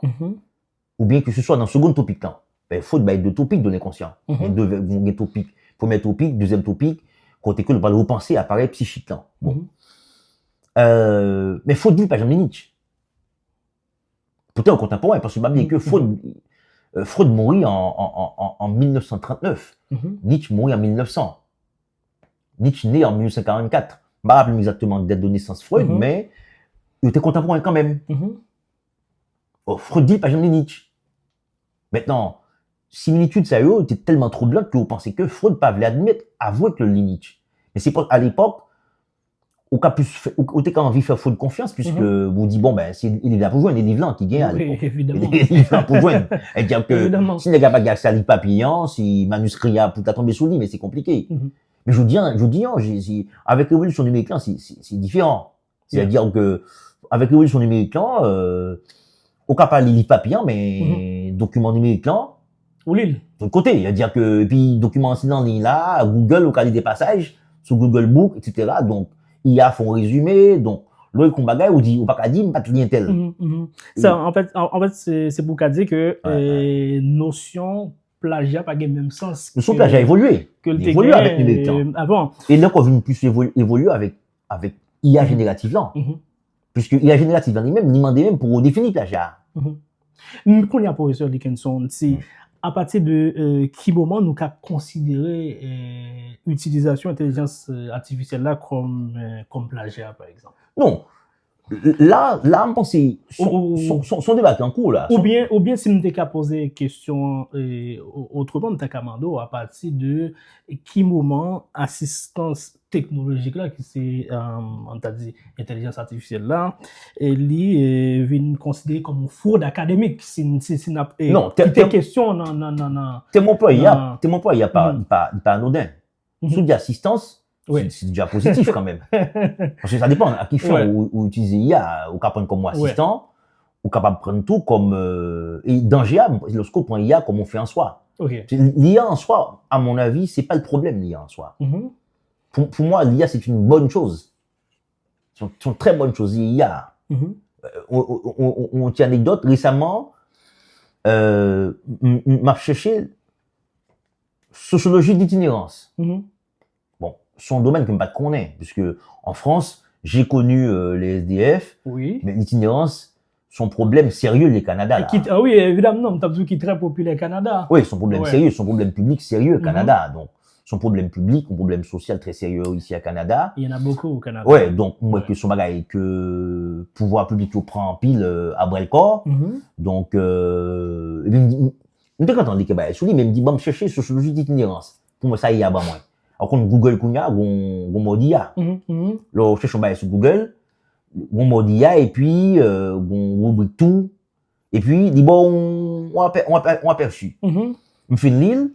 ou bien que ce soit dans le second topic là. Ben, Freud va être deux topics de l'inconscient. Il y a deux topics. Premier topic, deuxième topic, côté que le parle repenser appareil psychique là. Bon. Mais Freud dit pas jamais Nietzsche. Peut-être en contemporain, parce que je m'as que Freud mourit en 1939. Nietzsche mourit en 1900. Nietzsche né en 1944. Je ne me rappelle exactement la date de naissance Freud, mais il était contemporain quand même. Freud dit pas jamais Nietzsche. Maintenant, similitude, ça était tellement troublante que vous pensez que Freud pas voulu avouer que le Nietzsche. Mais c'est pas à l'époque, au cas plus, au cas envie de faire Freud confiance, puisque vous dites, bon, ben, il est là pour jouer, il est livres qui gagne à l'époque. Oui, évidemment. Il est là pour jouer. Et dire que, si les gars pas gagné ça lit papillon, si manuscrit a pour tomber sous le lit, mais c'est compliqué. Mais je vous dis, avec l'évolution numérique, c'est différent. C'est-à-dire que, avec l'évolution numérique, au cas pas lire papillon, mais document numérique, ou l'île. De côté, c'est-à-dire que, et puis, document en ligne là, Google, au cas des passages, sur Google Book, etc. Donc, IA font résumé, donc, là, il bagaille, ou dit, ou pas qu'à dire, pas de lien tel. Ça, en fait, c'est pour qu'à dire que, notion plagiat pas le même sens. Notion plagiat a évolué. Il évolue avec le temps. Avant. Et là, qu'on vient plus évoluer avec IA générative là. Puisque IA générative là, lui-même, il demandait même pour définir plagiat. Qu'on y a professeur Dickinson, c'est à partir de quel moment nous avons considéré l'utilisation de l'intelligence artificielle là comme plagiat, par exemple? Non. Là, on pense son débat est en cours là. Ou bien si nous avons posé question autrement, nous avons à partir de quel moment assistance technologique là, qui c'est, on t'a dit, intelligence artificielle là, elle vient considérer comme une fraude académique. Non, t'es question, non. T'es mon employé, il n'y a pas anodin. Sous d'assistance, c'est déjà positif quand même. Parce que ça dépend à qui fait ou utiliser IA, ou capable comme assistant, ou capable de prendre tout comme et dans GIA, lorsqu'on prend IA comme on fait en soi. L'IA en soi, à mon avis, c'est pas le problème l'IA en soi. Pour moi, l'IA c'est une bonne chose. C'est une très bonne chose l'IA. On tient anecdote récemment, m'a cherché sociologie d'itinérance. Bon, son domaine que je ne connais, puisque en France, j'ai connu les SDF, mais l'itinérance, son problème sérieux, les Canada. Oui, évidemment, tu as dit qu'il est très populaire au Canada. Oui, son problème sérieux, son problème public sérieux au Canada. Donc, son problème public, un problème social très sérieux ici au Canada. Il y en a beaucoup au Canada. Ouais, donc, moi, que son bagage, que pouvoir public prend en pile à bras le corps. Donc, il me dit quand on dit que, mais il me dit, bon, me chercher sociologie d'itinérance. Pour moi, ça y est, bah, moi. Alors, quand Google, on m'a dit, là, on cherche sur Google, on m'a dit, et puis, on rubrique tout. Et puis, il dit, bon, on a aperçu. Me fait une l'île.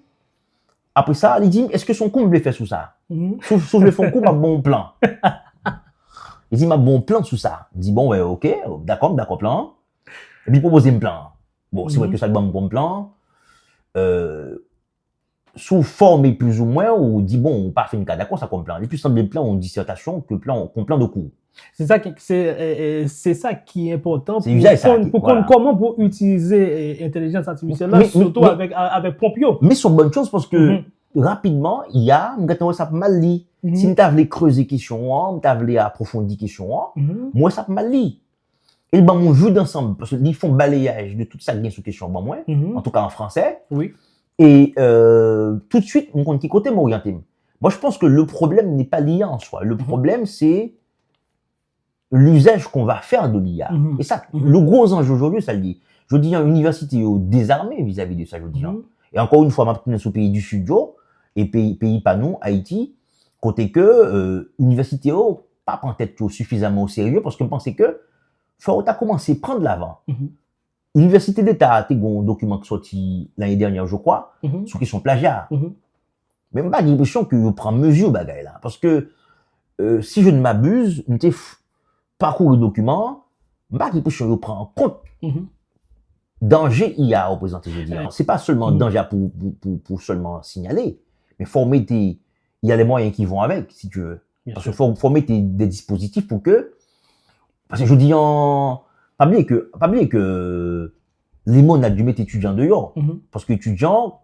Après ça, il dit, est-ce que son compte me fait sous ça? Sauf le fond compte, ma bon plan. Il dit, ma bon plan sous ça. Il dit, bon, ouais, ok, d'accord, plan. Et puis, il propose un plan. Bon, c'est vrai que ça, bon plan. Sous forme plus ou moins, on dit, bon, on part faire une cas d'accord, ça comme plan. Et puis, semble plan en dissertation que plan de cours. C'est ça qui est important pour comment pour utiliser l'intelligence artificielle là, surtout avec Pompio. Mais c'est une bonne chose parce que rapidement, il y a, ça peut mal lire. Si tu voulais creuser question, tu voulais approfondir question, moi ça peut mal lire. Et ben on joue d'ensemble parce qu'ils font balayage de toute ça qui est sous question, ben moi, en tout cas en français. Oui. Et tout de suite, on compte qui côté m'orienter. Moi, je pense que le problème n'est pas l'IA en soi. Le problème, c'est l'usage qu'on va faire de l'IA. Et ça, le gros enjeu aujourd'hui, ça le dit. Je dis, une université désarmée vis-à-vis de ça, je dis. Et encore une fois, maintenant, sous pays du Sud, et pays pas nous, Haïti, côté que, université, pas prendre tête suffisamment au sérieux, parce que je pensais que, faut commencer à prendre l'avant. L'université d'État a un document qui sorti l'année dernière, je crois, sur question plagiat. Même pas l'impression que je prends mesure, bagaille là. Parce que, si je ne m'abuse, je parcours le document, pas l'impression que je prends en compte danger IA représenté, je veux dire. C'est pas seulement danger pour seulement signaler, mais il y a les moyens qui vont avec, si tu veux. Parce qu'il faut mettre des dispositifs pour que, parce que je dis pas oublier que les mots n'a dû mettre étudiants dehors. Parce que étudiants,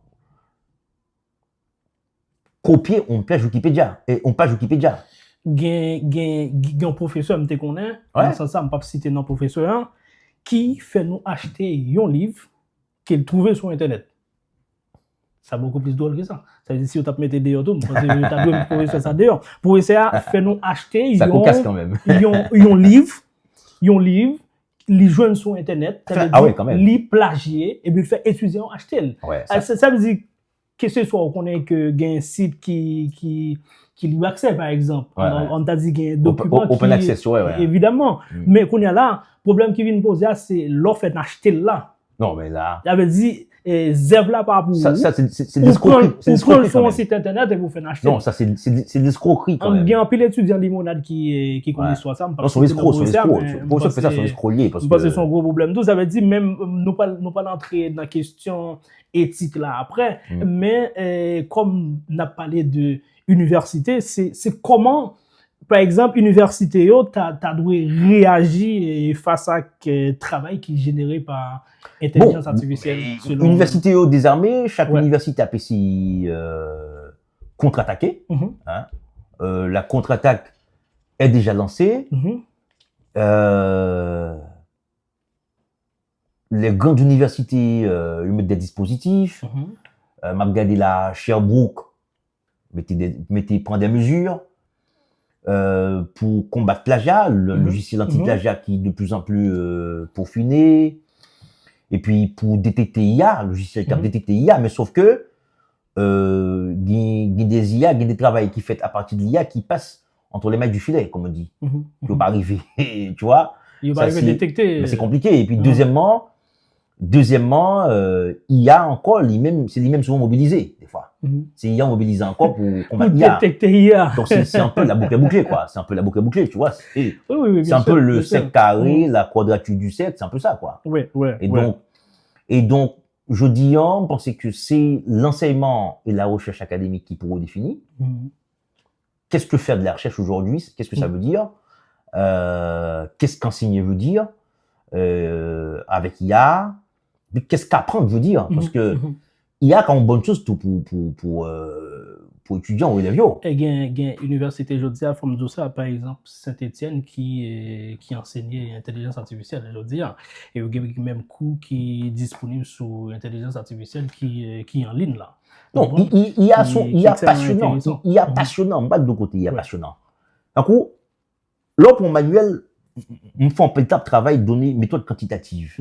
copier, on page Wikipédia. Et on page Wikipédia. Un professeur, je te connais, dans ce sens, je ne vais pas citer non professeur, qui fait nous acheter un livre qu'il trouvait sur Internet. C'est beaucoup plus drôle que ça. Ça veut dire si on t'a mis dehors tout, parce que tu as dû professeur ça dehors. Pour essayer de faire nous acheter un livre, les joindre sur Internet, les plagier et puis faire étudiant acheter. Ça veut dire que ce soit qu'on ait que un site qui lui accès par exemple. On t'a dit qu'il y a un document open access, évidemment. Mais qu'on y a là, le problème qui vient poser c'est l'offre d'acheter là. Non, mais là. Ça veut dire Zev là par rapport. Ça c'est l'escroquerie. C'est l'escroquerie sur un site internet et vous faites acheter. Non, ça c'est l'escroquerie quand même. Il y a un pile d'étudiants limonade qui connaissent soit ça. Non, son escroc. Pour ça fait ça son escroquerie parce que c'est un gros problème. Tout ça veut dire même nous pas entrer dans la question éthique là après, mais comme on a parlé de université, c'est comment par exemple, université, tu dois réagir face à ce travail qui est généré par l'intelligence artificielle. Université désarmée, chaque université a pu contre-attaquer. La contre-attaque est déjà lancée. Les grandes universités mettent des dispositifs. M'a regardé la Sherbrooke, prend des mesures. Pour combattre plagiat, le logiciel anti-plagiat qui est de plus en plus peaufiné, et puis pour détecter IA, le logiciel qui a détecté IA, mais sauf que il y a des IA, il y a des travaux qui fait à partir de l'IA qui passent entre les mailles du filet, comme on dit, qui ne vont pas arriver, tu vois. Il va arriver à détecter. Mais c'est compliqué. Et puis deuxièmement, IA encore, c'est lui-même souvent mobilisé, des fois. C'est IA mobilisé encore pour combattre IA. Détecter IA. Donc c'est un peu la boucle bouclée, quoi. C'est un peu la boucle bouclée, tu vois. C'est un peu le cercle carré, la quadrature du cercle, c'est un peu ça, quoi. Et donc, je dis pensez que c'est l'enseignement et la recherche académique qui pourront définir. Qu'est-ce que faire de la recherche aujourd'hui? Qu'est-ce que ça veut dire? Qu'est-ce qu'enseigner veut dire? Avec IA? Mais qu'est-ce qu'apprendre veut dire? Parce que IA a quand même bonne chose tout pour étudiants ou élèves. Et il y a une université aujourd'hui à Fomdoussa, par exemple, Saint-Étienne, qui enseignait l'intelligence artificielle aujourd'hui. Et il y a même cours qui est disponible sur l'intelligence artificielle qui est en ligne là. Non, il y a passionnant. Il y a passionnant, pas de deux côtés, il y a passionnant. Du coup, là pour Manuel, on fait un petit travail donné méthode quantitative.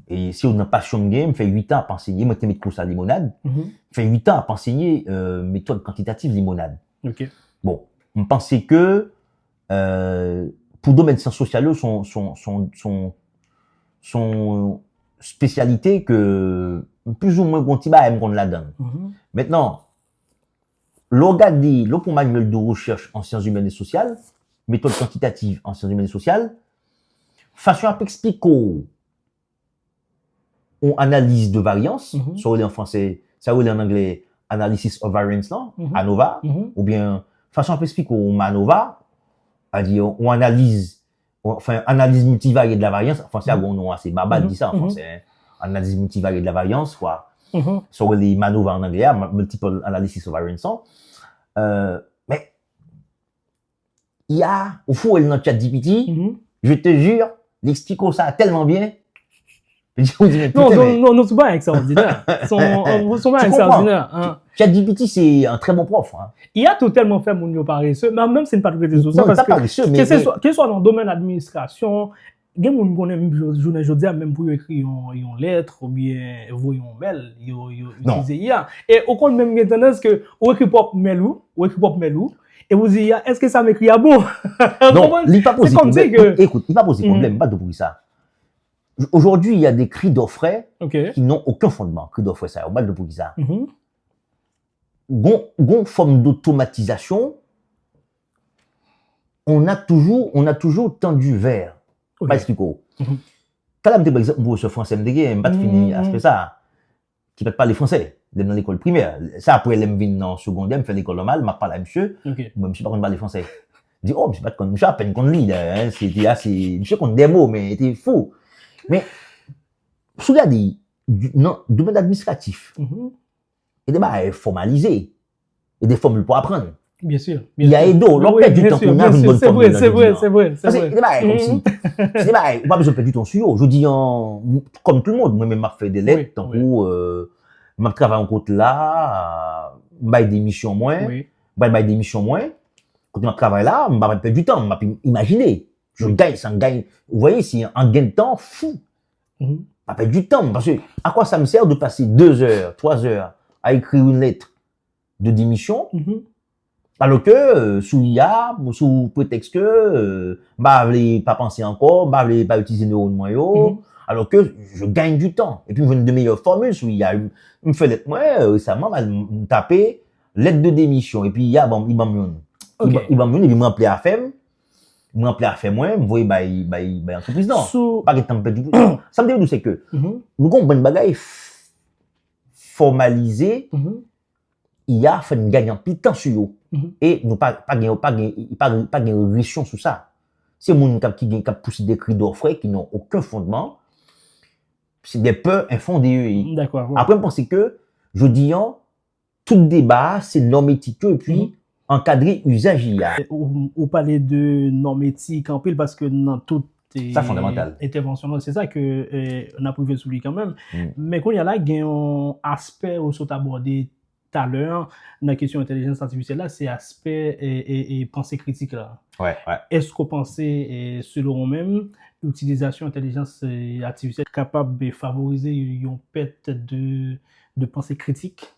Et si on a passion de game, fait 8 ans à enseigner, moi, je cours à limonade, fait 8 ans à enseigner méthode quantitative limonade. Bon, on pensait que pour le domaine sciences sociales, son spécialité que plus ou moins bon petit bail qu'on la donne. Maintenant, l'orgadi, pour manuel de recherche en sciences humaines et sociales, méthode quantitative en sciences humaines et sociales, façon à expliquer on analyse de variance, soit en français, ça ou en anglais, analysis of variance, non, ANOVA, ou bien, façon à expliquer on ANOVA, à dire, on analyse, analyse multivariée de la variance, en français, on a assez barbare dit ça en français, analyse multivariée de la variance, quoi, sur les MANOVA en anglais, multiple analysis of variance, mais, il y a, au fond, elle dans ChatGPT, je te jure, l'explique ça tellement bien, Non, c'est pas extraordinaire. Sont pas extraordinaires. ChatGPT, c'est un très bon prof. Hein. Il a totalement fait mon paresseux, mais même c'est pas de réseaux sociaux. Parce que ce soit dans le domaine d'administration, il y a des gens qui connaissent même pour écrire une lettre ou bien envoyer un mail, ils utilisent IA. Et au compte même, il y a tendance que ou écrit pop mail ou, et vous dites, est-ce que ça m'écrit à bon? Non, il n'est pas posé problème. Écoute, il n'est pas posé problème, pas de bruit ça. Aujourd'hui, il y a des cris d'orfraie qui n'ont aucun fondement. Cris d'orfraie, ça, on va de bruit ça. Gon forme d'automatisation, on a toujours tendu vers. Pas expliquer. Quand là, par exemple, pour ce français MDG, je pas fini à faire ça. Qui ne peut pas parler français, dans l'école primaire. Ça, après, je viens dans secondaire, je fais l'école normale, je parle à monsieur. Moi, je ne sais pas parler français. Je dis, oh, je ne sais pas qu'on à peine qu'on lit. C'était assez, je sais qu'on des mots, mais c'était faux. Mais, sous la dit, non, domaine administratif, et des bails formalisés, et des formules pour apprendre. Bien sûr. Il y a Edo, l'on perd du temps pour avoir une bonne formule. C'est vrai. Parce que, des bails comme si, c'est des bails, pas besoin de perdre du temps sur eux. Je dis, comme tout le monde, moi-même, m'a fait des lettres, tant que, m'a travaillé en côté là, m'a des missions moins, m'a des missions moins. Quand je travaille là, m'a perdre du temps, m'a imaginer. Je gagne, ça gagne. Vous voyez, c'est un gain de temps fou. Ça fait du temps. Parce que, à quoi ça me sert de passer 2 heures, 3 heures à écrire une lettre de démission, alors que, sous IA, sous prétexte que, pas penser encore, pas utiliser neurones moyens, alors que je gagne du temps. Et puis, je veux de meilleures formules sous IA. Je me fais lettre, récemment, me taper lettre de démission. Et puis, IA, bon, il m'a mis et puis, m'a appelé à faire. Je m'en plais à faire moins, je vois entreprise non. Pas de temps perdu. Ça me dit c'est que nous avons une bagaille formalisée, il y a fait une gagnant plus de temps sur eux. Et nous pas de réaction sur ça. C'est mon qui pousse des cris d'orfraie qui n'ont aucun fondement. C'est des peurs infondées. D'accord. Après, je pense que, je dis, tout débat, c'est norme éthique et puis, encadrer usage IA. Ou parler de normes éthiques en pile parce que dans toute intervention, c'est ça que on a privé sous lui quand même. Mais quand il y a là, il y a un aspect où sont abordé tout à l'heure dans la question intelligence artificielle là, c'est aspect et pensée critique là. Est-ce qu'on pensez selon même l'utilisation d'intelligence artificielle capable de favoriser une perte de pensée critique?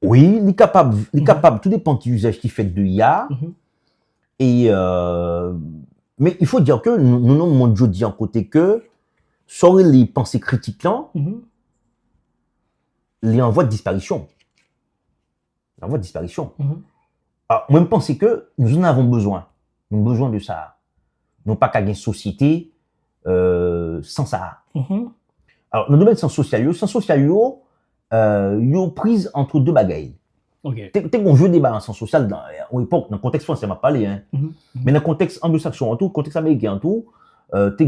Oui, il est capable, tout dépend de l'usage qu'il fait de l'IA. Et, mais il faut dire que nous avons mon dit en côté que, sur les pensées critiques là, les envois de disparition. Alors, moi, je pense que nous en avons besoin. Nous avons besoin de ça. Non pas qu'à une société, sans ça. Alors, dans le domaine sans social, ils ont prise entre deux bagailles. T'es qu'on joue des débat en sens social dans l'époque, dans le contexte français, m'a parlé, hein. Mais dans le contexte anglo-saxon en tout, contexte américain en tout, t'es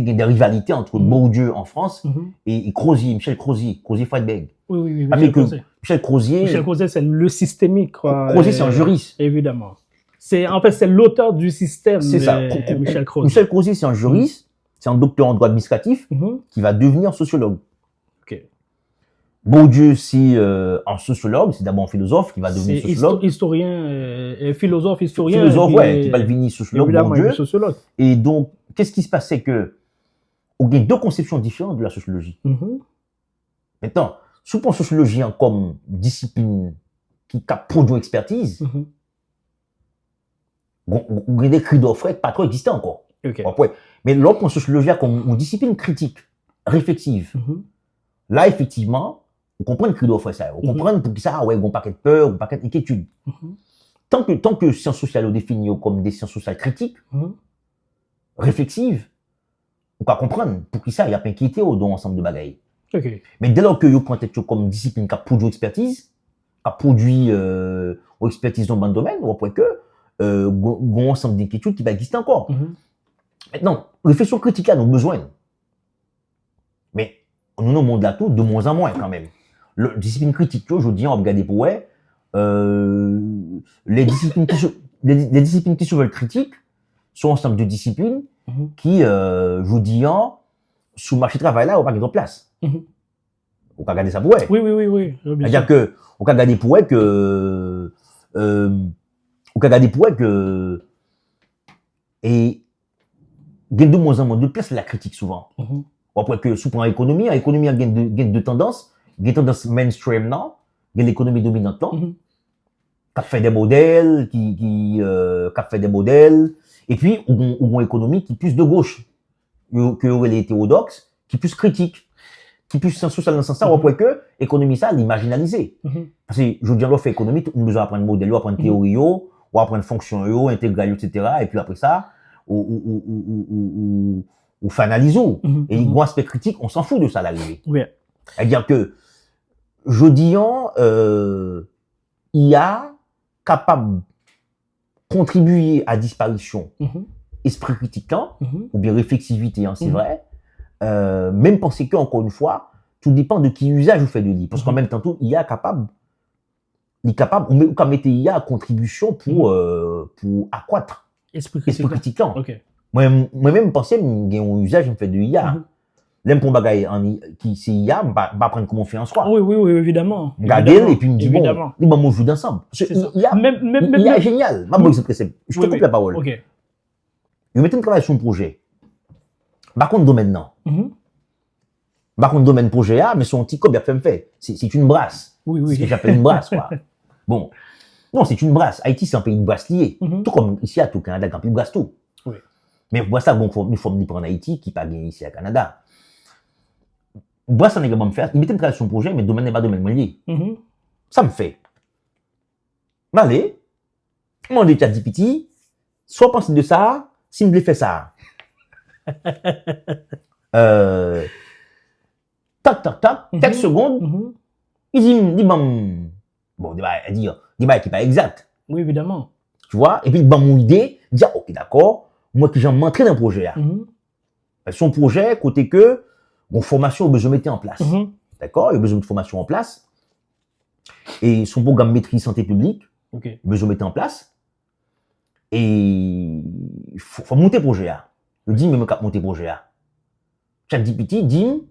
des rivalités entre Bourdieu en France et Crozier, Michel Crozier Friedberg. Oui. Michel Crozier, c'est le systémique, quoi. Crozier, c'est un juriste. Évidemment. En fait, c'est l'auteur du système. C'est ça. Michel Crozier. Michel Crozier, c'est un juriste, c'est un docteur en droit administratif qui va devenir sociologue. Bourdieu, c'est un sociologue, c'est d'abord un philosophe qui va devenir sociologue. Philosophe, qui va devenir sociologue, Bourdieu. Et donc, qu'est-ce qui se passe, c'est que on a deux conceptions différentes de la sociologie. Maintenant, sous la sociologie comme discipline qui produit une expertise, on a des cris d'orfraie pas trop existants encore. Mais l'autre en sociologie comme une discipline critique, réflexive. Là, effectivement, on comprend le cri d'orfraie ça. On comprend pour qui ça, on paquet de peur, on paquet d'inquiétude. Tant que sciences sociales sont définies comme des sciences sociales critiques, réflexives, on va comprendre pour qui ça, il y a pas inquiété dans l'ensemble de bagailles. Mais dès lors que vous prenez comme discipline qui a produit expertise, qui a produit expertise dans un domaine, on voit que un ensemble d'inquiétudes qui va exister encore. Maintenant, réflexion critique là, nous avons besoin. Mais nous avons monde là tout de moins en moins quand même. La discipline critique, je dis, on va regarder pour les disciplines qui se veulent critiques sont un ensemble de disciplines qui, je dis, sous le marché du travail là, on va pas de place. On peut regarder ça pour elle. Oui. C'est-à-dire que, on peut regarder pour elle que, et, il y a de moins en moins de place, la critique souvent. On peut que, sous plan économie, l'économie a de tendance, il y a tendance mainstream, non? Il y a l'économie dominante, non? Qui fait des modèles, qui fait des modèles, et puis, ou une économie qui est plus de gauche que les hétérodoxes, qui est plus critique, qui est plus social dans ce sens-là, on peut que l'économie, ça, l'imaginaliser. Parce que, je veux dire, on fait économie, on a besoin d'apprendre modèle, on apprendre théorie, on apprendre fonction, intégral, etc. Et puis après ça, ou finalise. Et les grands aspects critiques, on s'en fout de ça, l'arrivée. C'est-à-dire que, je dis, il y a capable de contribuer à disparition esprit critique, ou bien réflexivité, c'est vrai, même penser que, encore une fois, tout dépend de qui usage vous fait de l'IA. Parce qu'en même temps, il y a capable, on met comme IA à contribution pour accroître esprit critique. Moi-même, penser, j'ai un usage, me fait de IA. L'aime pour bagaille qui c'est IA, va prendre comment on fait en soi. Oui, évidemment. Regarder, et puis me dit, bon, on joue d'ensemble. IA est génial. Je te coupe la parole. Je mets un travail sur un projet. Par contre, domaine, non. Par contre, domaine projet A, mais son petit code, il a fait. C'est une brasse. Oui. C'est ce que j'appelle une brasse, quoi. Bon. Non, c'est une brasse. Haïti, c'est un pays de brasse lié. Tout comme ici à tout Canada, quand il brasse tout. Mais brasse ça, bon, nous faut prendre Haïti, qui pas gagné ici à Canada. Brasse, ça n'est pas me faire. Il mettait une création projet, mais domaine n'est pas domaine lié. Ça me fait. M'allez, mon dit ChatGPT, soit penser de ça, si me fait ça. Tac, quelques secondes, il dit, bon, il dit qui n'est pas exact. Oui, évidemment. Tu vois, et puis il m'a mon idée, il dit, ok, d'accord, moi qui j'en m'entraîne dans un projet. Son projet, côté que, mon formation, besoin de mettre en place. D'accord, il a besoin de formation en place. Et son programme maîtrise santé publique, besoin de mettre en place. Et il faut monter projet. Je dis, mais je vais monter projet. ChatGPT dit,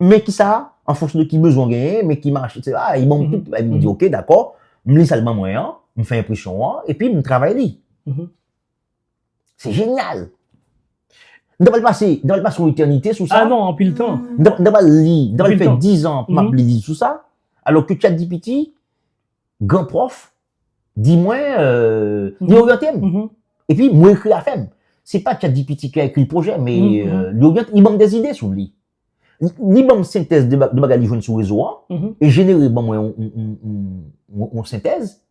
mais qui ça, en fonction de qui besoin gagner, mais qui marche, etc. Il me dit, ok, d'accord, je me lis ça le moyen, je me fais impression, et puis je me travaille. C'est génial. Je ne passer une éternité sous ça. Ah non, en pile temps. Je vais faire 10 ans pour m'appeler sous ça, alors que ChatGPT, grand prof, dis-moi, l'orienté. Et puis, moi, écrit la femme. C'est pas ChatGPT qui a écrit le projet, mais l'orienté, il manque des idées sur lui. Il manque une synthèse de bagages jeunes sur le réseau, et générer, une synthèse,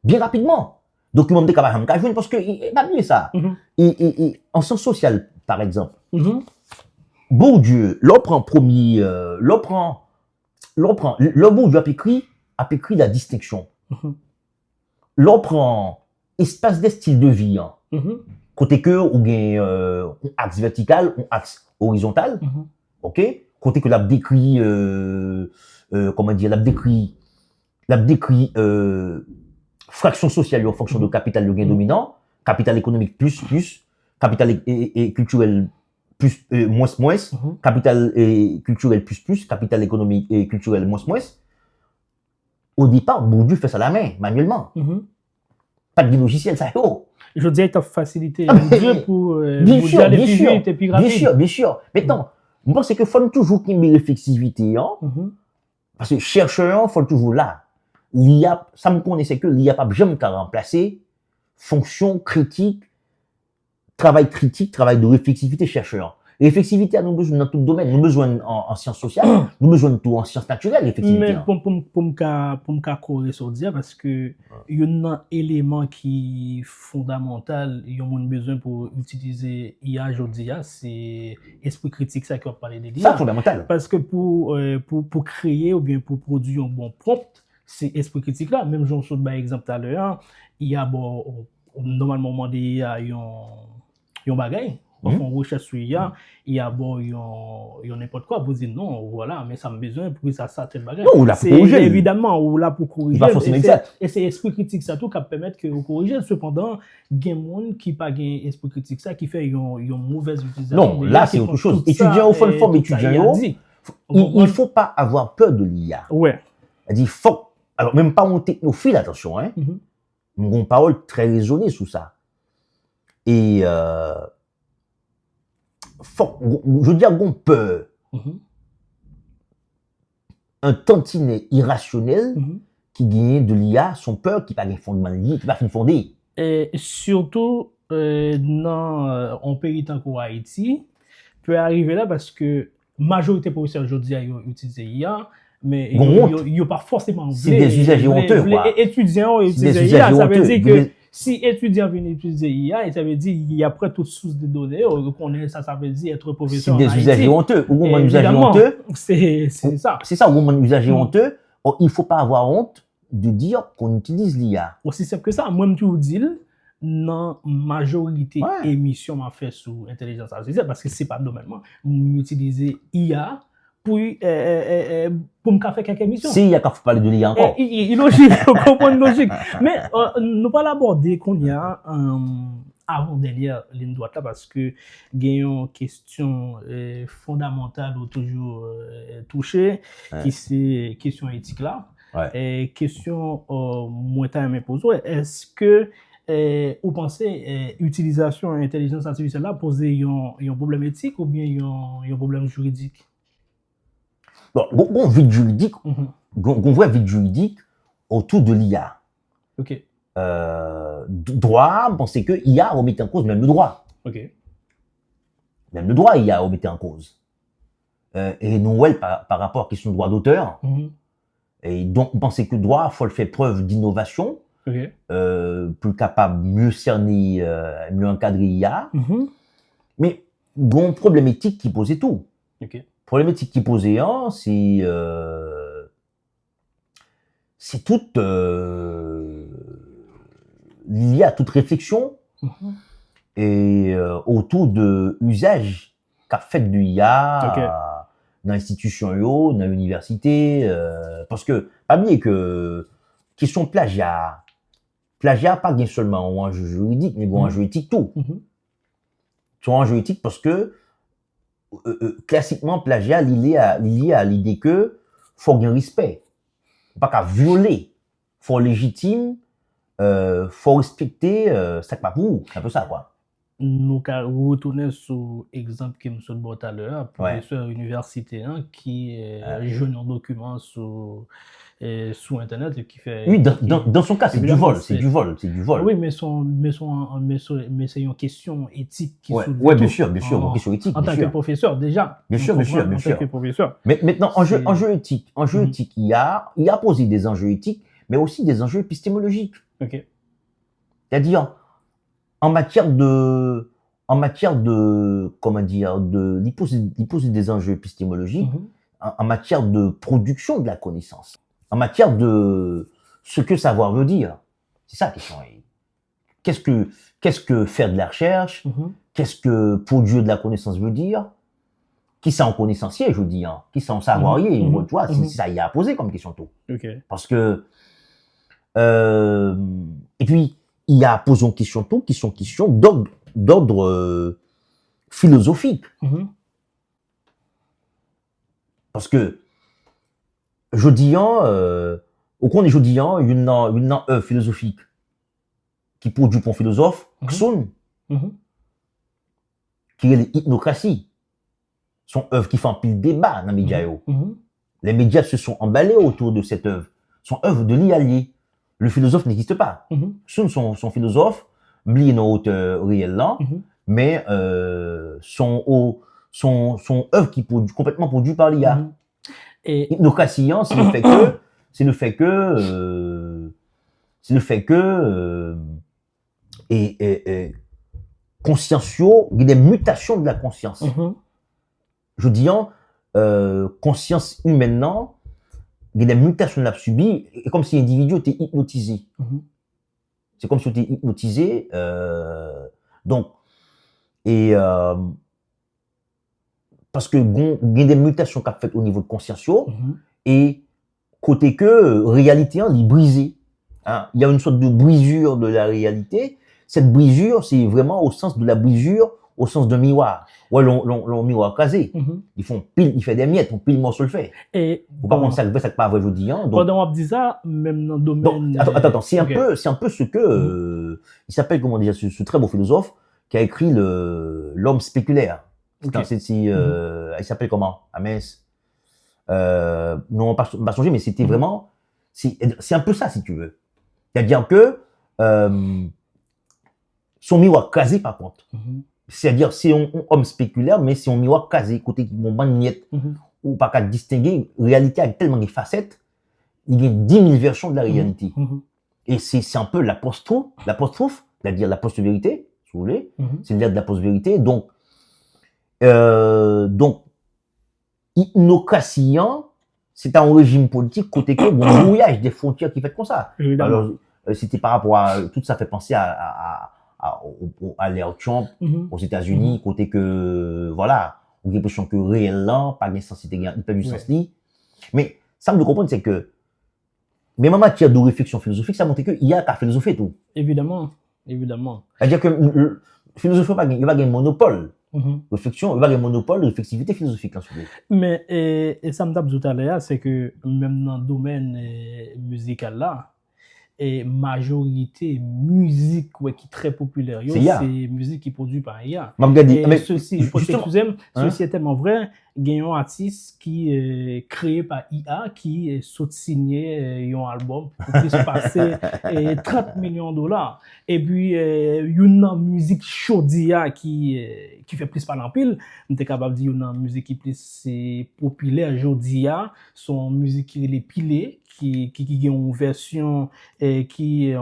bien rapidement. Document de capable de parce que, pas mieux ça. Et en sciences sociales, par exemple, Bourdieu, l'on Bourdieu a écrit la distinction. L'on prend espace des styles de vie, côté que, ou un axe vertical, ou axe horizontal, ok? Côté que l'a décrit, comment dire, l'a décrit, fraction sociale en fonction de capital de gain dominant, capital économique plus, capital et culturel plus, moins, capital et culturel plus, capital économique et culturel moins. Au départ, Bourdieu fait ça à la main, manuellement. Pas de logiciel, ça y est. Je dirais que tu as facilité Bourdieu pour bien sûr. Maintenant, je pense qu'il faut toujours qu'il y ait une réflexivité, parce que chercheur, il faut toujours là. L'IA, ça me connaissait que l'IA pas jamais qu'à remplacer fonction critique, travail de réflexivité chercheur. Réflexivité, nous besoin dans tout domaine. Nous besoin en sciences sociales, nous besoin de tout en sciences naturelles, réflexivité. Mais pour me corriger sur dire, parce que il y a un élément qui est fondamental, il y a un besoin pour utiliser IA aujourd'hui, c'est esprit critique, ça qui va parler de l'IA. C'est fondamental. Parce que pour créer ou bien pour produire un bon prompt, c'est esprit critique là. Même j'en saute par exemple tout à l'heure, il y a normalement il y a un bagage. on fait une recherche sur IA, il y a bon, il y a n'importe quoi, vous dites non, voilà, mais ça me besoin pour ça, tel bagage. Non, ou là pour corriger. Évidemment, ou là pour corriger. Pas forcément exact. Et c'est esprit critique, ça tout, qui permet que vous corrigez. Cependant, il y a des gens qui pas gain esprit critique, ça, qui fait une mauvaise utilisation. Non, là, c'est autre chose. Étudiant au fond de forme, étudiant, il ne faut pas avoir peur de l'IA. Ouais. Il faut, alors même pas mon technophile, attention, hein. Une parole très raisonnée sous ça. Et je veux dire, on peur. Un tantinet irrationnel qui gagne de l'IA, son peur qui n'a pas de fondement lié, qui va finir fondé. Et surtout, dans un pays tant qu'au Haïti, peut arriver là parce que majorité de professeurs aujourd'hui utilisent l'IA, mais il n'y a pas forcément. C'est des usages honteux, quoi. Étudiants utilisent l'IA, ça veut dire que si étudiant vient utiliser l'IA, ça veut dire qu'il y a après toute source de données, ça veut dire être professeur. C'est des usages honteux. Ou un usage honteux. C'est ça. C'est ça, ou un usage honteux. Il ne faut pas avoir honte de dire qu'on utilise l'IA. Aussi simple que ça. Moi-même, tu vous dis, dans la majorité d'émissions m'a fait sous intelligence artificielle, parce que ce n'est pas domaine. J'utilise l'IA pour me faire quelques émissions. Si, il y a qu'à parler de l'IA encore. Il est logique, on comprend la logique. Mais nous pas l'aborder qu'on y a avant derrière ligne droite là, parce que il y a une question fondamentale ou toujours touchée, qui c'est question éthique là. Et question moins à me poser, est-ce que vous pensez utilisation de l'intelligence artificielle là poser un problème éthique ou bien un problème juridique? Bon, on vide juridique, on voit vide juridique autour de l'IA. Ok. Droit, pensez que IA remet en cause même le droit. Ok. Même le droit, IA remet en cause. Et nous, par rapport à la question de droit d'auteur, et donc, on pensait que le droit, il faut le faire preuve d'innovation, plus capable, mieux cerner, mieux encadrer l'IA. Mais, bon, problématique qui posait tout. Problématique qui posait un, c'est toute lié à toute réflexion et autour de usage qu'a fait de l'IA dans l'institution dans l'université, parce que pas oublier que question plagiat pas bien seulement en enjeu juridique, mais en enjeu éthique tout. Sur enjeu éthique parce que classiquement, plagiat lié à l'idée que faut qu'il y ait un respect. Pas qu'à violer. Faut légitime, faut respecter, c'est pas pour. C'est un peu ça, quoi. Nous retourner sur l'exemple que nous sommes tout à l'heure, professeur universitaire qui jeune un document sur Internet qui fait. Oui, dans son cas, c'est du vol, c'est du vol. Oui, mais c'est une question éthique qui soulève. Oui, bien sûr, une question éthique. En tant que professeur, déjà. Bien sûr. En tant que professeur. Mais maintenant, enjeu éthique, il y a posé des enjeux éthiques, mais aussi des enjeux épistémologiques. C'est-à-dire, en matière de, comment dire, il pose des enjeux épistémologiques, en matière de production de la connaissance, en matière de ce que savoir veut dire. C'est ça la question. Qu'est-ce que faire de la recherche? Qu'est-ce que produire de la connaissance veut dire? Qui ça en connaissancier, je veux dire? Qui ça en savoir-ier? Tu vois, c'est ça il y a à poser comme question tout. Parce que, et puis, il y a posé une question tout, qui sont questions d'ordre philosophique. Parce que, je dis, au cours des jeudis, il y a une œuvre philosophique qui produit pour un philosophe, Xun, qui est l'hypnocratie. Son œuvre qui fait un pile débat dans les médias. Les médias se sont emballés autour de cette œuvre. Son œuvre de l'IA. Le philosophe n'existe pas. Xun, son philosophe, oublié nos auteurs réels là, mais son œuvre qui produit complètement produit par l'IA. Et hypnocratie, c'est le fait que conscientio, il y a des mutations de la conscience. Je dis conscience humaine, non, il y a des mutations de la subie, et comme si l'individu était hypnotisé. C'est comme si on était hypnotisé. Donc, Et parce que il y a des mutations qui ont fait au niveau de conscience et côté que réalité hein, est brisée. Hein. Il y a une sorte de brisure de la réalité. Cette brisure, c'est vraiment au sens de la brisure, au sens d'un miroir. Ouais, l'on miroir casé. Ils font pile, il fait des miettes, on pile morceau le fait. Et faut pas prendre ça, c'est pas vrai, je dis. Hein. Donc, pendant on dit ça, même dans le domaine. Donc, attends, c'est un peu ce que il s'appelle comment dire ce très beau philosophe qui a écrit l'homme spéculaire. Il s'appelle comment? Amès. Non, pas changer, mais c'était vraiment, c'est un peu ça si tu veux. C'est-à-dire que son miroir casé par contre. C'est-à-dire c'est un homme spéculaire, mais c'est un miroir casé côté qui vont miette ou pas qu'à distinguer. Réalité avec tellement de facettes, il y a 10 000 versions de la réalité. Et c'est un peu l'apostrophe, c'est-à-dire la post-vérité, si vous voulez. C'est l'air de la post-vérité. Donc, Hypnocassian, c'est un régime politique côté que bon brouillage des frontières qui fait comme ça. Alors, c'était par rapport à tout ça fait penser à l'ère Trump aux États-Unis, côté que voilà, on a l'impression que réellement, pas de sens, il peut du sens li. Mais ça me comprendre, c'est que même en matière de réflexion philosophique, ça montre qu'il y a qu'à philosopher tout. Évidemment. C'est-à-dire que le philosophie, il n'y a pas de monopole. Réflexion, il n'y a pas de monopole de réflexivité philosophique. Là, mais et ça me tape tout à l'heure, c'est que même dans le domaine musical là, et majorité musique ouais, qui est très populaire, c'est musique qui est produite par IA. Et ceci, ceci est tellement vrai. Il y a un artiste qui est créé par IA qui est signé un album pour plus passer 30 millions de dollars. Et puis, il y a une musique chaude d'IA qui fait plus par l'empile. On est capable de dire une musique qui est plus populaire aujourd'hui, son musique qui est pilée, qui a une version qui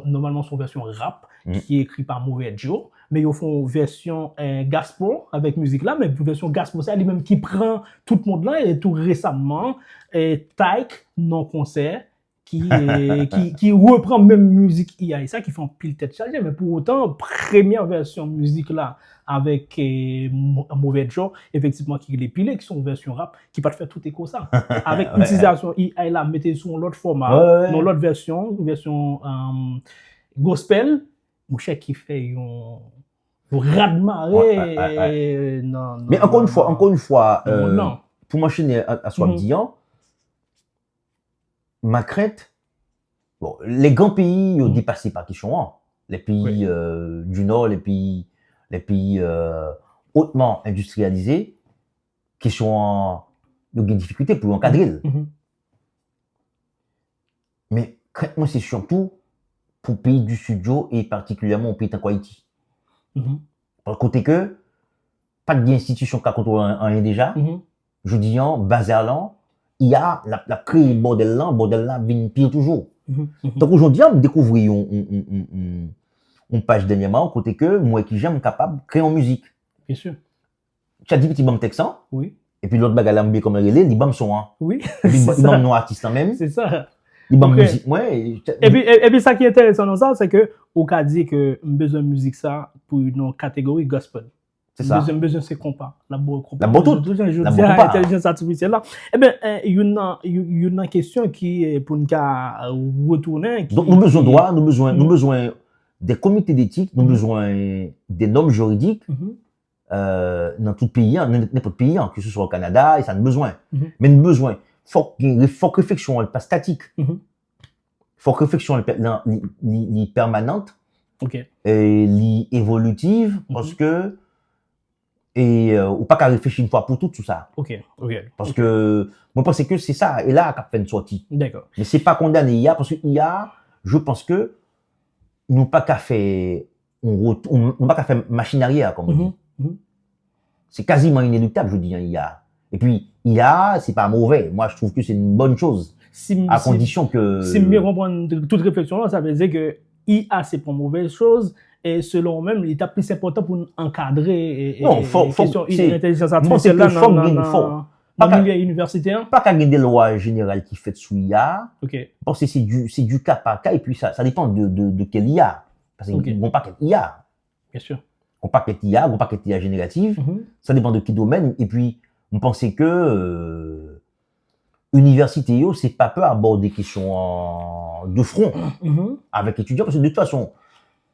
normalement son version rap qui est écrite par Mauvais Joe, mais ils font une version gospel avec musique là, mais une version gospel c'est lui-même qui prend tout le monde là et tout récemment Tyke non concert qui reprend même musique IA et ça qui font pile tête chargée, mais pour autant première version musique là avec Mauvais Joe, effectivement qui est pilé, qui sont version rap, qui pas faire tout écho ça. Avec utilisation IA là, mettez sur l'autre format, dans l'autre version gospel, mon cher qui fait un raz-de-marée. Mais encore une fois, pour m'enchaîner à soi disant, ma crainte, bon, les grands pays ont dépassé par question, hein. Les pays du Nord, les pays hautement industrialisés, qui sont des difficultés pour encadrer. Mais moi, c'est surtout pour le pays du studio et particulièrement au pays de Haïti. Par côté que, pas d'institution qui a contrôlé rien déjà, je dis en bazar il y a la créé bordel là vient pire toujours. Donc aujourd'hui, on découvre une page dernièrement, côté que moi qui j'aime capable de créer en musique. Bien sûr. Tu as dit petit bam texan. Oui. Et puis l'autre bagarre là, comme elle est, les bam son. Oui. Et puis les bam non artiste même. C'est ça. Les bam musique, ouais. Et puis ça qui est intéressant dans ça, c'est que on a dit que besoin de musique ça pour une catégorie gospel. C'est ça. Besoin c'est compas. La bonne intelligence artificielle là. Eh bien, il y a une question qui est pour nous retourner. Donc nous besoin des comités d'éthique, nous besoin des normes juridiques dans tout pays, n'importe pays, que ce soit au Canada, et ça nous besoin. Mais nous besoin, faut que réflexion elle pas statique. Faut que réflexion elle permanente et évolutive parce que ou pas qu'à réfléchir une fois pour tout ça. Parce que moi je pense que c'est ça et là qu'a fait une sortie. D'accord. Mais c'est pas condamné IA parce que IA, je pense que nous pas qu'à faire machine arrière comme on dit. C'est quasiment inéluctable, je dis IA. Et puis IA, c'est pas mauvais. Moi je trouve que c'est une bonne chose à condition que si me comprendre toute réflexion là, ça veut dire que IA c'est pas une mauvaise chose. Et selon même, il est plus important pour encadrer l'intelligence artificielle dans le milieu universitaire. Pas qu'il y ait des lois générales qui fait sous IA. Parce que c'est du cas par cas et puis ça dépend de quel IA. Parce qu'ils ne vont pas quel IA. Bien sûr. qu'on paquet IA, qu'on paquet IA générative, ça dépend de quel domaine. Et puis, on pensait que université, c'est pas peur aborder des questions de front avec étudiants, parce que de toute façon,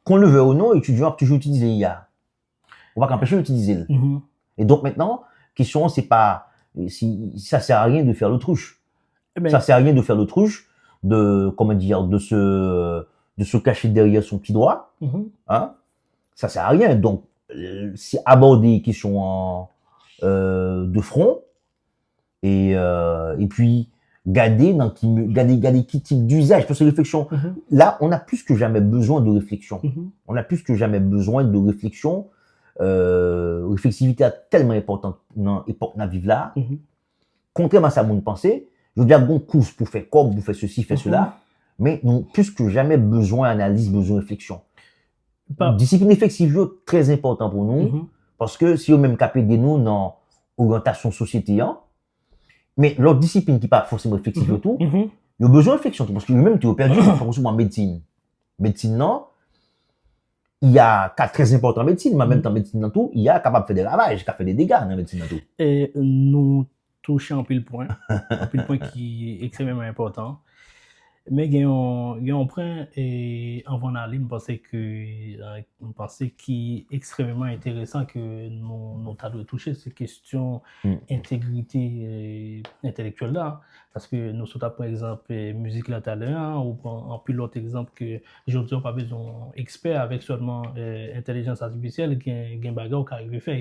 qu'on le veuille ou non, étudiants peuvent toujours utiliser IA. On va qu'empêcher d'utiliser. Et donc maintenant, question, c'est pas, si ça sert à rien de faire l'autruche. Ça sert à rien de faire l'autruche, de, comment dire, de se cacher derrière son petit doigt. Hein? Ça sert à rien. Donc, c'est aborder des questions de front et puis garder quel type d'usage, parce que réflexion. Là, on a plus que jamais besoin de réflexion. On a plus que jamais besoin de réflexion. Réflexivité est tellement importante dans l'époque qu'on vit là. Contrairement à ça, mon pensée, je veux dire, bon course pour faire comme, pour faire ceci, faire cela, mais nous, plus que jamais besoin d'analyse, besoin de réflexion. Discipline réflexive est très important pour nous, parce que si on même capé de nous dans l'orientation société, mais l'autre discipline qui n'est pas forcément réflexive et tout, il y a besoin de réflexion, parce que lui-même, tu es perdu, par exemple, en médecine. Médecine, non. Il y a cas très important en médecine, mais en même temps, médecine dans tout, il y a capable de faire des ravages, capable de faire des dégâts dans la médecine dans tout. Et nous touchons un pile point qui est extrêmement important. Mais il y a un point, et avant d'aller, je pensais qui est extrêmement intéressant que nous avons touché, ces questions intégrité intellectuelle là. Parce que nous sommes, par exemple, musique là tout à l'heure, ou en plus l'autre exemple que je n'ai pas besoin d'expert avec seulement intelligence artificielle, qui est un bagage qui arrive à faire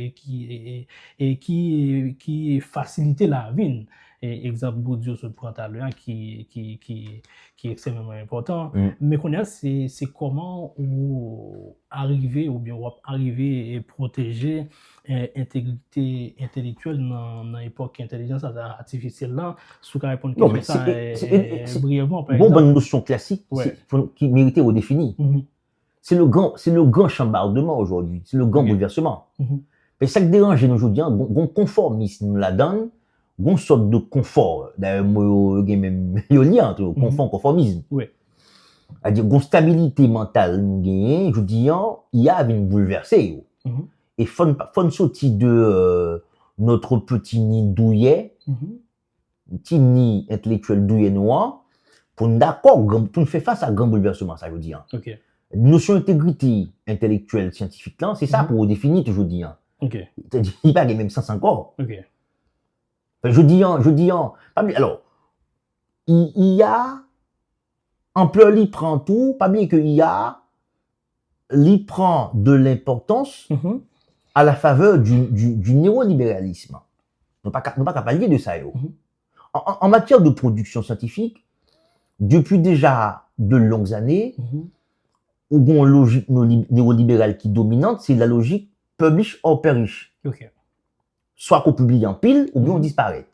et qui facilite la vie. Et exemple Bourdieu se prend à l'heure qui est extrêmement important. Mais qu'on a, c'est comment arriver et protéger intégrité intellectuelle dans l'époque intelligence artificielle là. Sous qu'à répondre à ça brièvement. Bonne notion classique qui méritait au défini. C'est le grand chambardement aujourd'hui. C'est le grand bouleversement. Mais ça qui dérange nous aujourd'hui, on conformisme la donne. Une sorte de confort, d'ailleurs, il y a même un lien entre confort et conformisme. C'est-à-dire, une stabilité mentale, je dis, il y a une bouleversée. Et faut sortir de notre petit nid douillet, petit nid intellectuel douillet noir, pour nous faire face à un grand bouleversement, ça veut dire. Notion d'intégrité intellectuelle scientifique, là, c'est ça pour définir, je dis. C'est-à-dire, il n'y a pas même sens encore. Je dis, alors, il y a, ampleur, il prend tout, pas bien qu'il y a, il prend de l'importance à la faveur du néolibéralisme. Nous pas capable de ça. En matière de production scientifique, depuis déjà de longues années, une logique néolibérale qui est dominante, c'est la logique publish or perish. Soit qu'on publie en pile, ou bien on disparaît.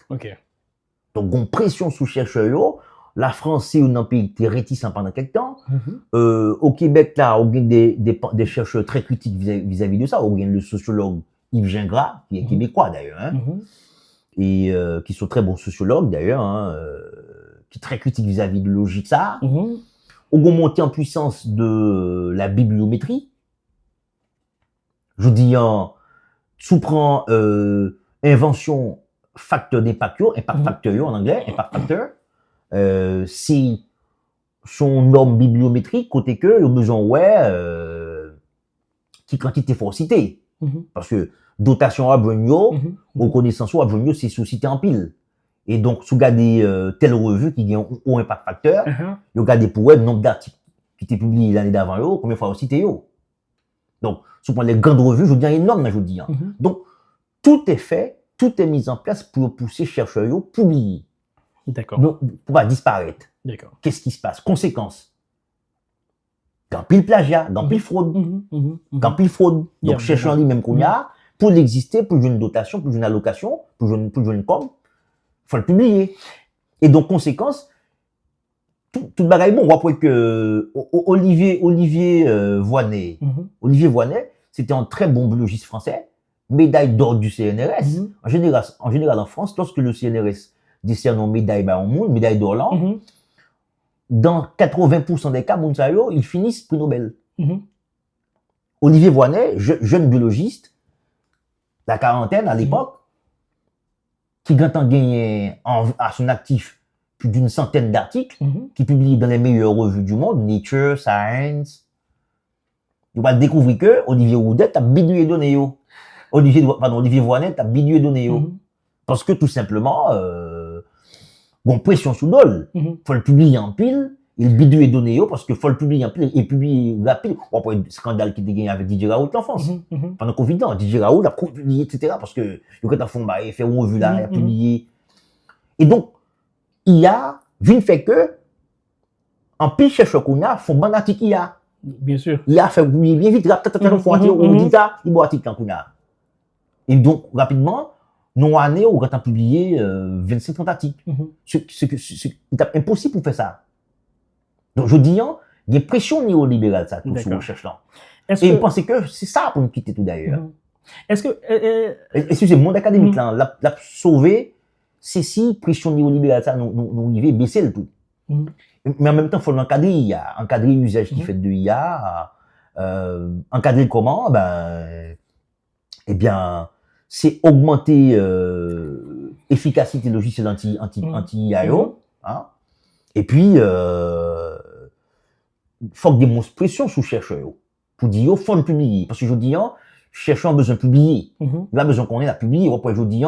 Donc, on pression sous chercheurs. La France, c'est un pays qui est réticent pendant quelques temps. Au Québec, là, on a des chercheurs très critiques vis-à-vis de ça. On a le sociologue Yves Gingras, qui est québécois d'ailleurs, et qui sont très bons sociologues d'ailleurs, qui est très critique vis-à-vis de logique ça. On a monté en puissance de la bibliométrie. Je dis sous-prend invention facteur d'impact facteur en anglais, impact factor, c'est son norme bibliométrique côté que il a besoin qui quantité faut citer parce que dotation à Brunio reconnaissance à Brunio c'est sous-cité en pile et donc sous garder telle revue qui a un impact facteur il regarder pour web nombre d'articles qui étaient publiés l'année d'avant combien fois cité donc sous les grandes revues je dis énorme je dis donc tout est fait, tout est mis en place pour pousser chercheurs à publier. D'accord. Donc, pour pas disparaître. D'accord. Qu'est-ce qui se passe? Conséquences. Dans pile plagiat, dans pile fraude. Dans pile fraude. Donc, chercheurs en lui-même qu'on a, pour l'exister, pour une dotation, pour une allocation, pour une com, faut le publier. Et donc, conséquence, tout bagaille bon. On voit que Olivier Voinet, c'était un très bon biologiste français. Médaille d'or du CNRS. En général, en France, lorsque le CNRS décerne une médaille au monde, médaille d'or là, dans 80% des cas, ils finissent prix Nobel. Olivier Voinet, jeune biologiste, la quarantaine à l'époque, qui a gagné à son actif plus d'une centaine d'articles, qui publie dans les meilleures revues du monde, Nature, Science. Il va découvrir que Olivier Roudet a bidouillé donné. Olivier Voinet a bidouillé donné. Parce que tout simplement, bon, pression sous dol. Faut le publier en pile. Il bidouille donné parce que faut le publier en pile et publier rapide. On peut un scandale qui était gagné avec Didier Raoult en France. Pendant le Covid, Didier Raoult a publié, etc. Parce que le gars a fond, il fait une revue là, il a publié. Et donc, il y a, vu le fait que, en pile chercheur qu'on a, font bon article il y a. Bien sûr. Il a fait bien vite, on dit ça, il boit article qu'on a. Et donc, rapidement, non année, on a publié 25-30 articles. C'est impossible pour faire ça. Donc, je dis, il y a une pression néolibérale, ça, tout sur la recherche-là. Et je pense que c'est ça pour nous quitter tout d'ailleurs. Est-ce que... Excusez, le monde académique, là, l'a sauvé, c'est si pression néolibérale, ça, nous y va baisser le tout. Mais en même temps, il faut l'encadrer IA, encadrer l'usage qui fait de IA, encadrer comment, eh bien, c'est augmenter efficacité logicielle anti-IO, hein. Et puis, faut que des pression sous chercheur pour dire, il faut le publier. Parce que je dis, chercheur a besoin de publier. Il a besoin qu'on ait la publier. Après, je dis,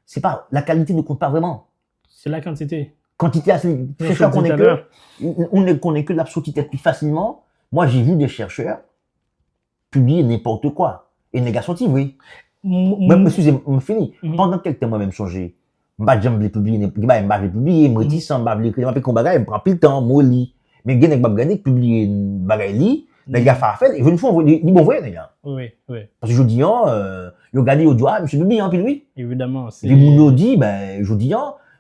c'est pas, la qualité ne compte pas vraiment. C'est la quantité. Quantité, chercheur on ne connaît que l'absurdité plus facilement. Moi, j'ai vu des chercheurs publier n'importe quoi. Et négatif, oui. Excusez-moi, fini. Pendant quelques temps, moi-même, changé. J'aime les publier, je vais publier, je réticent, je vais écrire, je me prends plus le temps, je lis. Mais je vais publier une bagaille, les gars font faire, et je ne fais ni bon vrai, les gars. Oui. Parce que je dis, je regarde au doigt, monsieur publie, puis lui. Évidemment. Puis mon dit, je dis,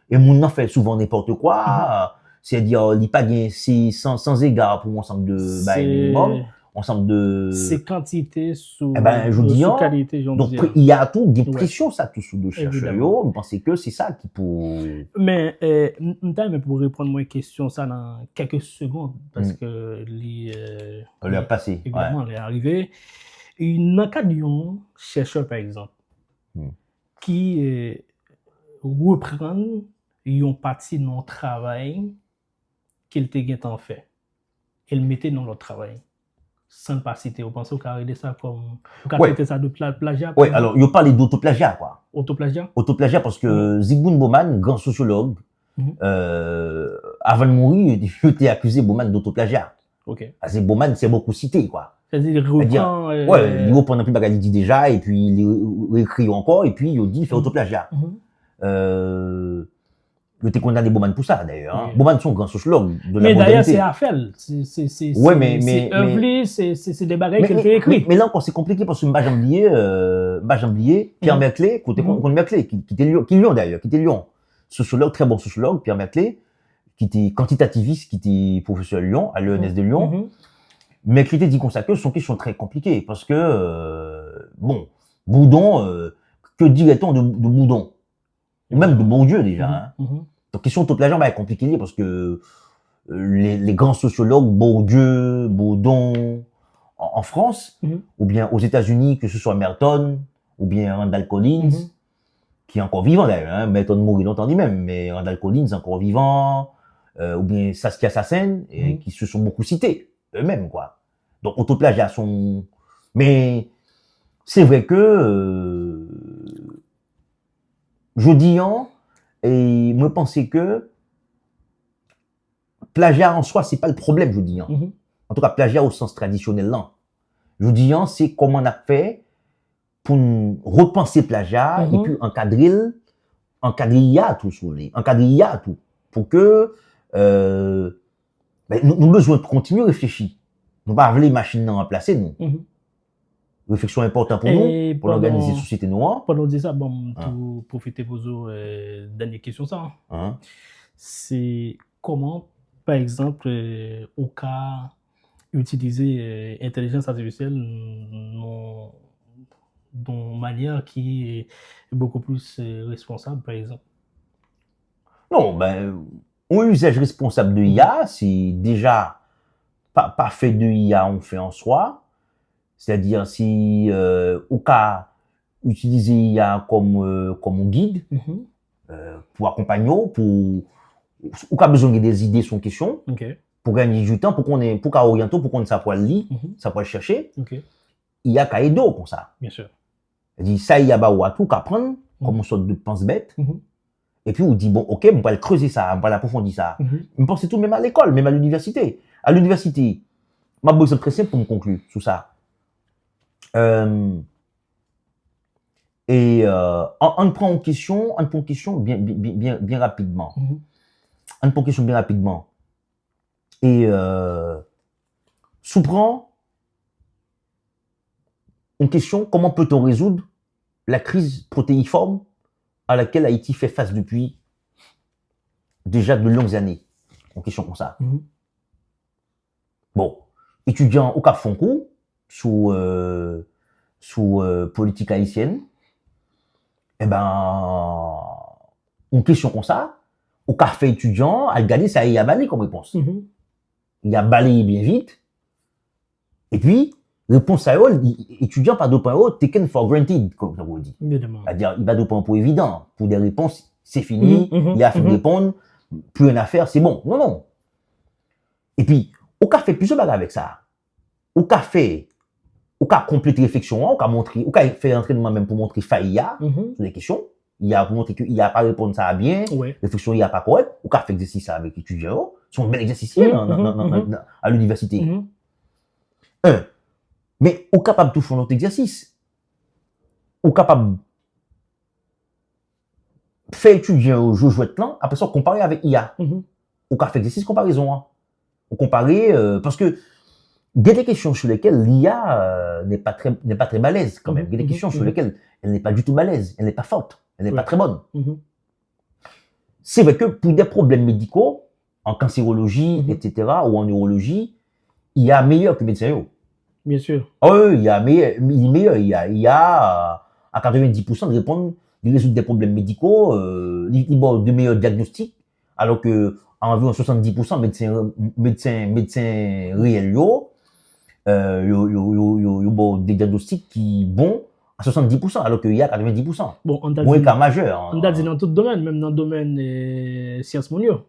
et mon en fait souvent n'importe quoi, c'est-à-dire, il pas gain, c'est sans égard pour ensemble de minimum. Ensemble de... C'est quantité sous, sous qualité, donc, il y a tout, des pressions, ça, tout sous de chercheurs. Je pense que c'est ça qui pour... Mais, pour répondre à ma question, ça, dans quelques secondes, parce que elle est passé. Évidemment, elle est arrivée. Dans le cas d'un chercheur, par exemple, qui reprend une partie de notre travail qu'il était en fait, et le mettait dans notre travail. Sans pas citer, vous pensez qu'on a arrêté ça comme... Vous avez traité ça de plagiat? Oui, alors, il parlait d'autoplagiat, quoi. Autoplagiat? Autoplagiat, parce que Zygmunt Bauman, grand sociologue, avant de mourir, il était accusé, Bauman, d'autoplagiat. Ok. Parce que Bauman, c'est beaucoup cité, quoi. C'est-à-dire, il reprend... Ouais, il reprend un peu ce qu'il dit déjà, et puis il réécrit encore, et puis il dit, il fait autoplagiat. Il était condamné Bauman pour ça, d'ailleurs. Bauman, son grand sociologue de la modernité. Mais d'ailleurs, c'est Afel. C'est Œuvli, c'est des bagages qu'il a écrit. Mais là encore, c'est compliqué parce que je n'ai oublié Pierre Merclé, qui était Lyon d'ailleurs, qui était Lyon. Sociologue, très bon sociologue, Pierre Merclé, qui était quantitativiste, qui était professeur à Lyon, à l'ENS de Lyon. Mais qui était dit comme ça que son question très compliquée parce que, bon, Boudon, que dirait-on de Boudon? Ou même de Bourdieu déjà, Donc, question autoplagiat, est compliquée parce que les grands sociologues, Bourdieu, Boudon, en France, ou bien aux États-Unis, que ce soit Merton, ou bien Randall Collins, qui est encore vivant d'ailleurs, Merton mourit longtemps dit même, mais Randall Collins est encore vivant, ou bien Saskia Sassen, qui se sont beaucoup cités, eux-mêmes, quoi. Donc, autoplagiat sont... Mais c'est vrai que, je dis et me penser que plagiat en soi, c'est pas le problème, je dis. En tout cas, plagiat au sens traditionnel, là. Je dis, c'est comment on a fait pour repenser plagiat et puis encadrer IA tout, encadrer IA tout. Pour que, nous avons besoin de continuer à réfléchir. Nous pas les machines à remplacer, nous. Réflexion importante pour nous, pour l'organiser la société noire. Pendant ça, bon, pour profiter de vos dernières questions, ça. C'est comment, par exemple, au cas utiliser intelligence artificielle d'une manière qui est beaucoup plus responsable, par exemple? Non, un usage responsable de IA, c'est déjà pas fait de IA, on fait en soi. C'est-à-dire, si au cas utiliser IA comme guide pour accompagner, au cas besoin de des idées sur une question, pour gagner du temps, pour qu'on oriente, pour qu'on sache lire, sache chercher, il y a qu'à aider comme ça. Bien sûr. C'est-à-dire, ça, il y a tout qu'à prendre comme une sorte de pense-bête. Et puis, on dit, bon, ok, on va creuser ça, on va approfondir ça. On pense tout même à l'école, même à l'université. À l'université, ma besoin très simple pour me conclure sur ça. On prend une question bien rapidement. On prend une question bien rapidement. Et sous-prend une question, comment peut-on résoudre la crise protéiforme à laquelle Haïti fait face depuis déjà de longues années? Une question comme ça. Bon, étudiant au Cap Fonco, sous politique haïtienne, eh ben, une question comme ça, au café étudiant, à regarder, ça y a balayé comme réponse. Il a balayé bien vite. Et puis, réponse à eux, étudiant par 2.0, taken for granted, comme ça vous dit. C'est-à-dire, il va 2.0 pour évident. Pour des réponses, c'est fini, il a fait répondre, plus rien à faire, c'est bon. Non, non. Et puis, au café, plusieurs bagages avec ça. Au café, au cas compléter réflexion, au cas montrer, au cas faire entraînement même pour montrer faille sur des questions. Il y a pour montrer qu'il n'y a pas répondu ça bien, réflexion il n'y a pas correct, au cas faire exercice avec étudiants, sont bel exercice à l'université. Mais au capable de tout faire notre exercice, au capable faire étudier au jeu jouet plan, après ça comparer avec IA. Au cas faire exercice comparaison. Au comparer parce que il y a des questions sur lesquelles l'IA n'est pas très balèze quand même. Il y a des questions sur lesquelles elle n'est pas du tout balèze, elle n'est pas forte, elle n'est pas très bonne. C'est vrai que pour des problèmes médicaux, en cancérologie, etc., ou en neurologie, il y a meilleur que médecin. Bien sûr. Oui, il est meilleur. Il y a à 90% de répondre, de résoudre des problèmes médicaux, de meilleurs diagnostics, alors que environ 70% médecins réels, des diagnostics qui bons à 70%, alors qu'il y a 90%. Bon, on a dit, cas majeur. On a dit dans tout domaine, même dans le domaine sciences mondiales.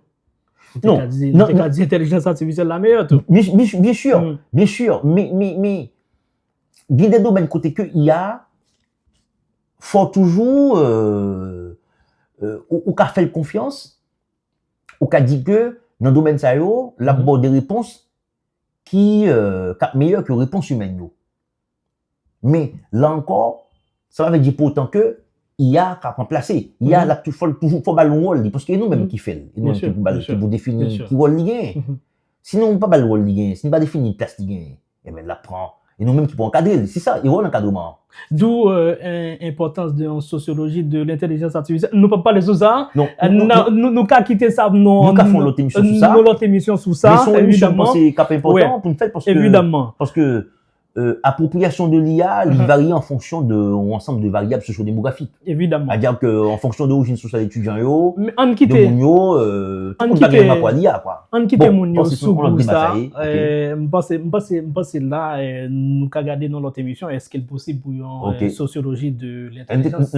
Non, l'intelligence artificielle la meilleure. Tout. Bien sûr, mais il y a des domaines côté que il y a, faut toujours au cas fait confiance, au cas dit que dans le domaine ça yo, la bonne des réponses qui meilleure que réponse humaine. Mais là encore, ça veut dire pourtant que il y a qu'à remplacer. Il y a là faut ballon rôle parce que nous-mêmes qui fait, nous qui pour définir qui rôle lié. Sinon pas ballon rôle lié, sinon pas définir place lié. Et ben là prend et nous-mêmes qui pour encadrer, c'est ça, il rôle encadrement. D'où l'importance de la sociologie de l'intelligence artificielle. Nous ne pouvons pas parler sur ça. Non, nous qu'à quitter ça. Nous qu'à faire l'autre émission sur ça. L'autre émission sur ça. Mais évidemment, c'est cap important pour nous faire parce que appropriation de l'IA, il varie en fonction de ensemble de variables sociodémographiques. Évidemment. C'est-à-dire que en fonction de l'origine sociale étudiant yo, mais on quitte de Mounio, tout le monde va quoi l'IA quoi. On quitte Mounio sous ça. Me pense là nous qu'à regarder dans l'autre émission est-ce qu'il est possible pour une sociologie de l'intelligence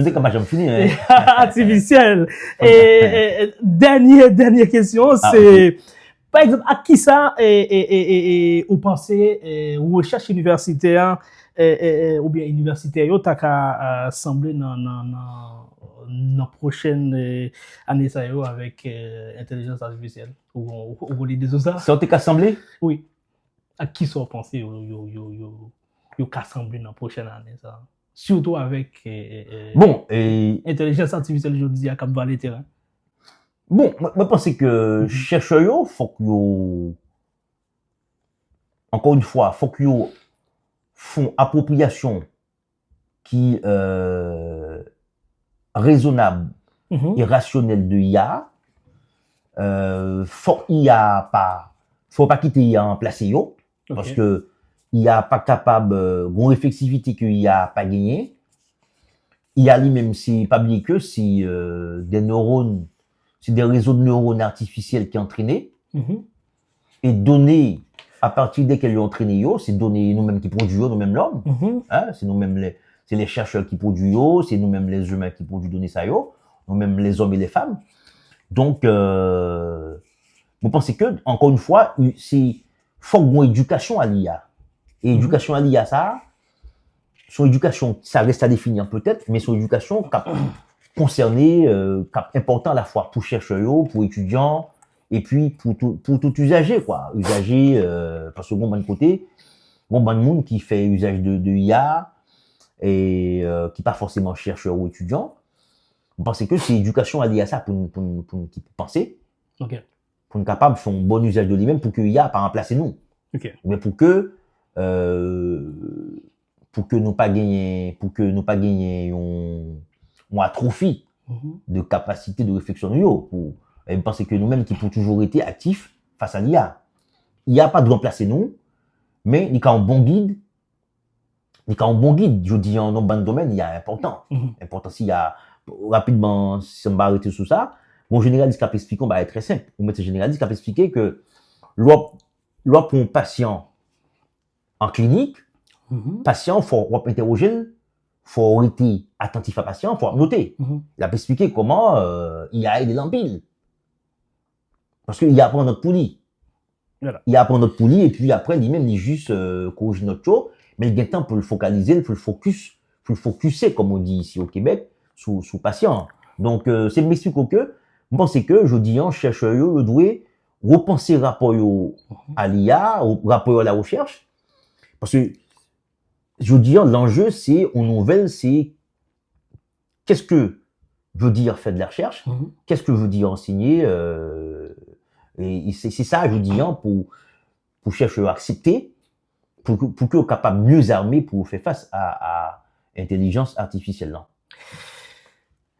artificielle. Et dernière question c'est par exemple, à qui ça vous pensez recherche universitaire ou bien universitaire t'as qu'à assembler dans prochaine année ça avec intelligence artificielle ou voulez des ça ça t'es qu'à assembler oui à qui ça vous pensez yo qu'à assembler dans prochaine année ça surtout avec intelligence artificielle aujourd'hui à Cap Valley terrain. Bon, je pense que chercheurs, faut que encore une fois, faut que font appropriation qui raisonnable et rationnelle de IA. Faut pas quitter IA en place parce que IA pas capable une réflexivité que IA pas gagné. IA lui-même c'est pas bien que si des neurones c'est des réseaux de neurones artificiels qui entraînés et donner À partir dès qu'elles ont entraîné, c'est donner nous-mêmes qui produisent, nous-mêmes l'homme. Hein? C'est nous-mêmes c'est les chercheurs qui produisent, c'est nous-mêmes les humains qui produisent donner ça, nous-mêmes les hommes et les femmes. Donc, vous pensez que, encore une fois, c'est faut une éducation à l'IA. Et éducation à l'IA, ça, son éducation, ça reste à définir peut-être, mais son éducation concernée, important à la fois pour chercheurs, pour étudiants, et puis pour tout usager, quoi. Usager, parce que bon, d'un côté, bon, de monde qui fait usage de IA, et qui pas forcément chercheur ou étudiant. Vous pensez que c'est éducation à l'IA, ça, pour penser. Okay. Pour être capable de faire un bon usage de lui-même, pour que l'IA pas remplacer nous. Okay. Mais pour que nous pas gagner on atrophie de capacité de réflexion et vous pensez que nous-mêmes qui pour toujours été actifs face à l'IA. IA pas de remplacer nous, mais il y a un bon guide. Je dis en bon domaine, il y a important. Important s'il y a rapidement, si on va arrêter sur ça, mon généraliste qui a expliqué, on va être très simple. On met ce généraliste qui a expliqué que pour un patient en clinique, patient, faut interroger, faut être attentif à patient, faut noter. Il a expliqué comment il y a des lampiles. Parce qu'il y a pas notre poulie. Voilà. Il y a pas notre poulie, et puis après, lui-même, il juste corrige notre chose, mais il y a le temps pour le focaliser, pour le focuser, comme on dit ici au Québec, sous patient. Donc, c'est m'explique que, je pense que, je dis, en chercheur, je dois repenser rapport à l'IA, rapport à la recherche, parce que, je dis, l'enjeu, c'est, en nouvelle, c'est, qu'est-ce que veut dire faire de la recherche, qu'est-ce que veut dire enseigner, et c'est ça, je dis, pour chercher à accepter, pour qu'ils soient capables de mieux armer pour faire face à l'intelligence artificielle. Là.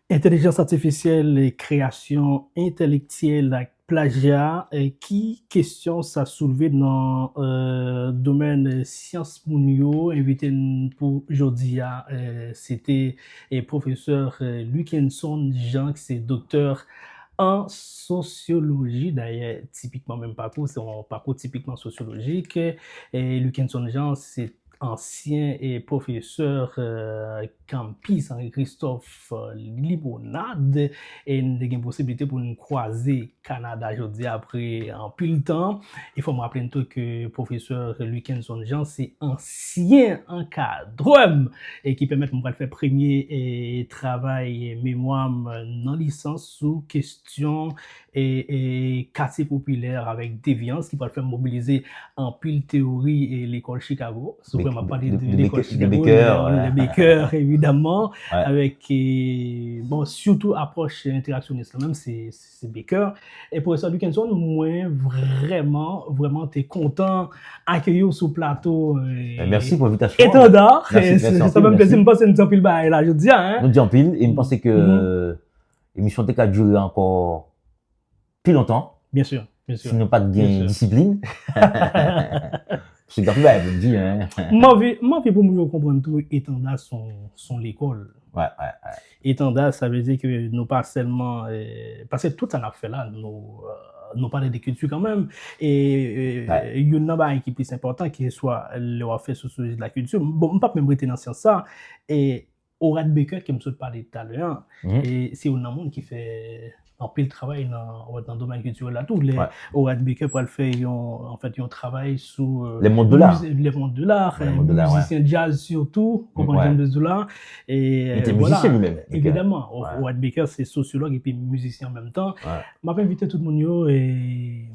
Intelligence artificielle et création intellectuelle, plagiat, qui question ça soulevé dans le domaine sciences mounio, invité pour aujourd'hui, c'était professeur Lukenson Jean, qui c'est docteur en sociologie, d'ailleurs, typiquement même parcours, c'est un parcours typiquement sociologique. Et Lukenson Jean, c'est ancien et professeur campus Henri-Christophe Limonade, et nous avons une possibilité pour nous croiser Canada aujourd'hui après en pile temps. Il faut me rappeler tout que professeur Lukenson Jean, c'est ancien encadreur et qui permet de me faire premier travail mémoire dans licence sous question et quartier populaire avec déviance qui va le faire mobiliser en pile théorie et l'école Chicago. On va parler de l'école Chicago, le Baker évidemment, ouais. Avec bon surtout approche interactionniste même c'est Baker. Et professeur Lukenson, moi vraiment t'es content accueillir sur plateau. Merci pour l'invitation. Étendard, ça me plaisir, me pense que nous en pile là je dis hein. Nous en pile et me penser que l'émission t'est durer encore plus longtemps. Bien sûr. Si nous pas de discipline. C'est grave, vous dit, hein. Moi, pour mieux comprendre tout, étendard sont l'école. Ouais. Étendard, ça veut dire que nous pas seulement, parce que tout ça n'a fait là, nous parlons de culture quand même. Et, il y en a qui est plus important, qui soit le fait sociologie de la culture. Bon, on pas même rester dans ça. Et, Howard Baker, qui me souhaite parler tout à l'heure, et c'est un monde qui fait en pile travail dans le domaine culturel là tout. Howard Baker pour le faire, un travail sur les mondes de l'art. Les mondes de l'art, musiciens jazz surtout, comme de l'art. Et il était musicien lui-même. Évidemment, Howard Baker c'est sociologue et puis musicien en même temps. M'a invité tout le monde et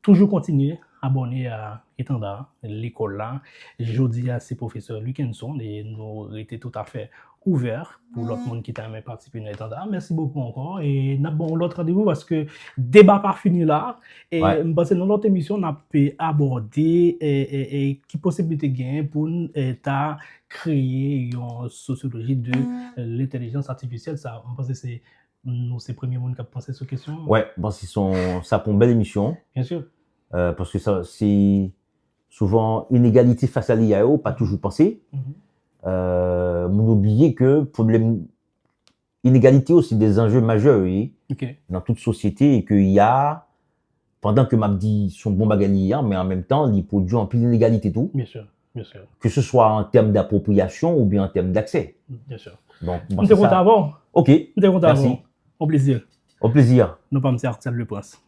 toujours continuer abonné à Étendard, l'école là. Jeudi, c'est professeur Lukenson et nous étions tout à fait ouverts pour l'autre monde qui t'a participé à Étendard. Merci beaucoup encore et nous avons l'autre rendez-vous parce que débat pas fini là et parce que dans l'autre émission on a pu aborder et qui possibilité gain pour créer une sociologie de l'intelligence artificielle. Ça, on pense que c'est le premier monde qui a pensé sur cette question. Ouais, bon, ça pour une belle émission. Bien sûr. Parce que ça, c'est souvent inégalité face à l'IA, pas toujours pensé. On oublie que problème inégalité aussi des enjeux majeurs dans toute société et qu'il y a pendant que m'a dit son bon bagage, mais en même temps, il produit en plus d'inégalité tout. Bien sûr, bien sûr. Que ce soit en termes d'appropriation ou bien en termes d'accès. Bien sûr. Donc, on te compte avant. Ok. On te compte avant. Au plaisir. Au plaisir. Nous pas me faire le prince.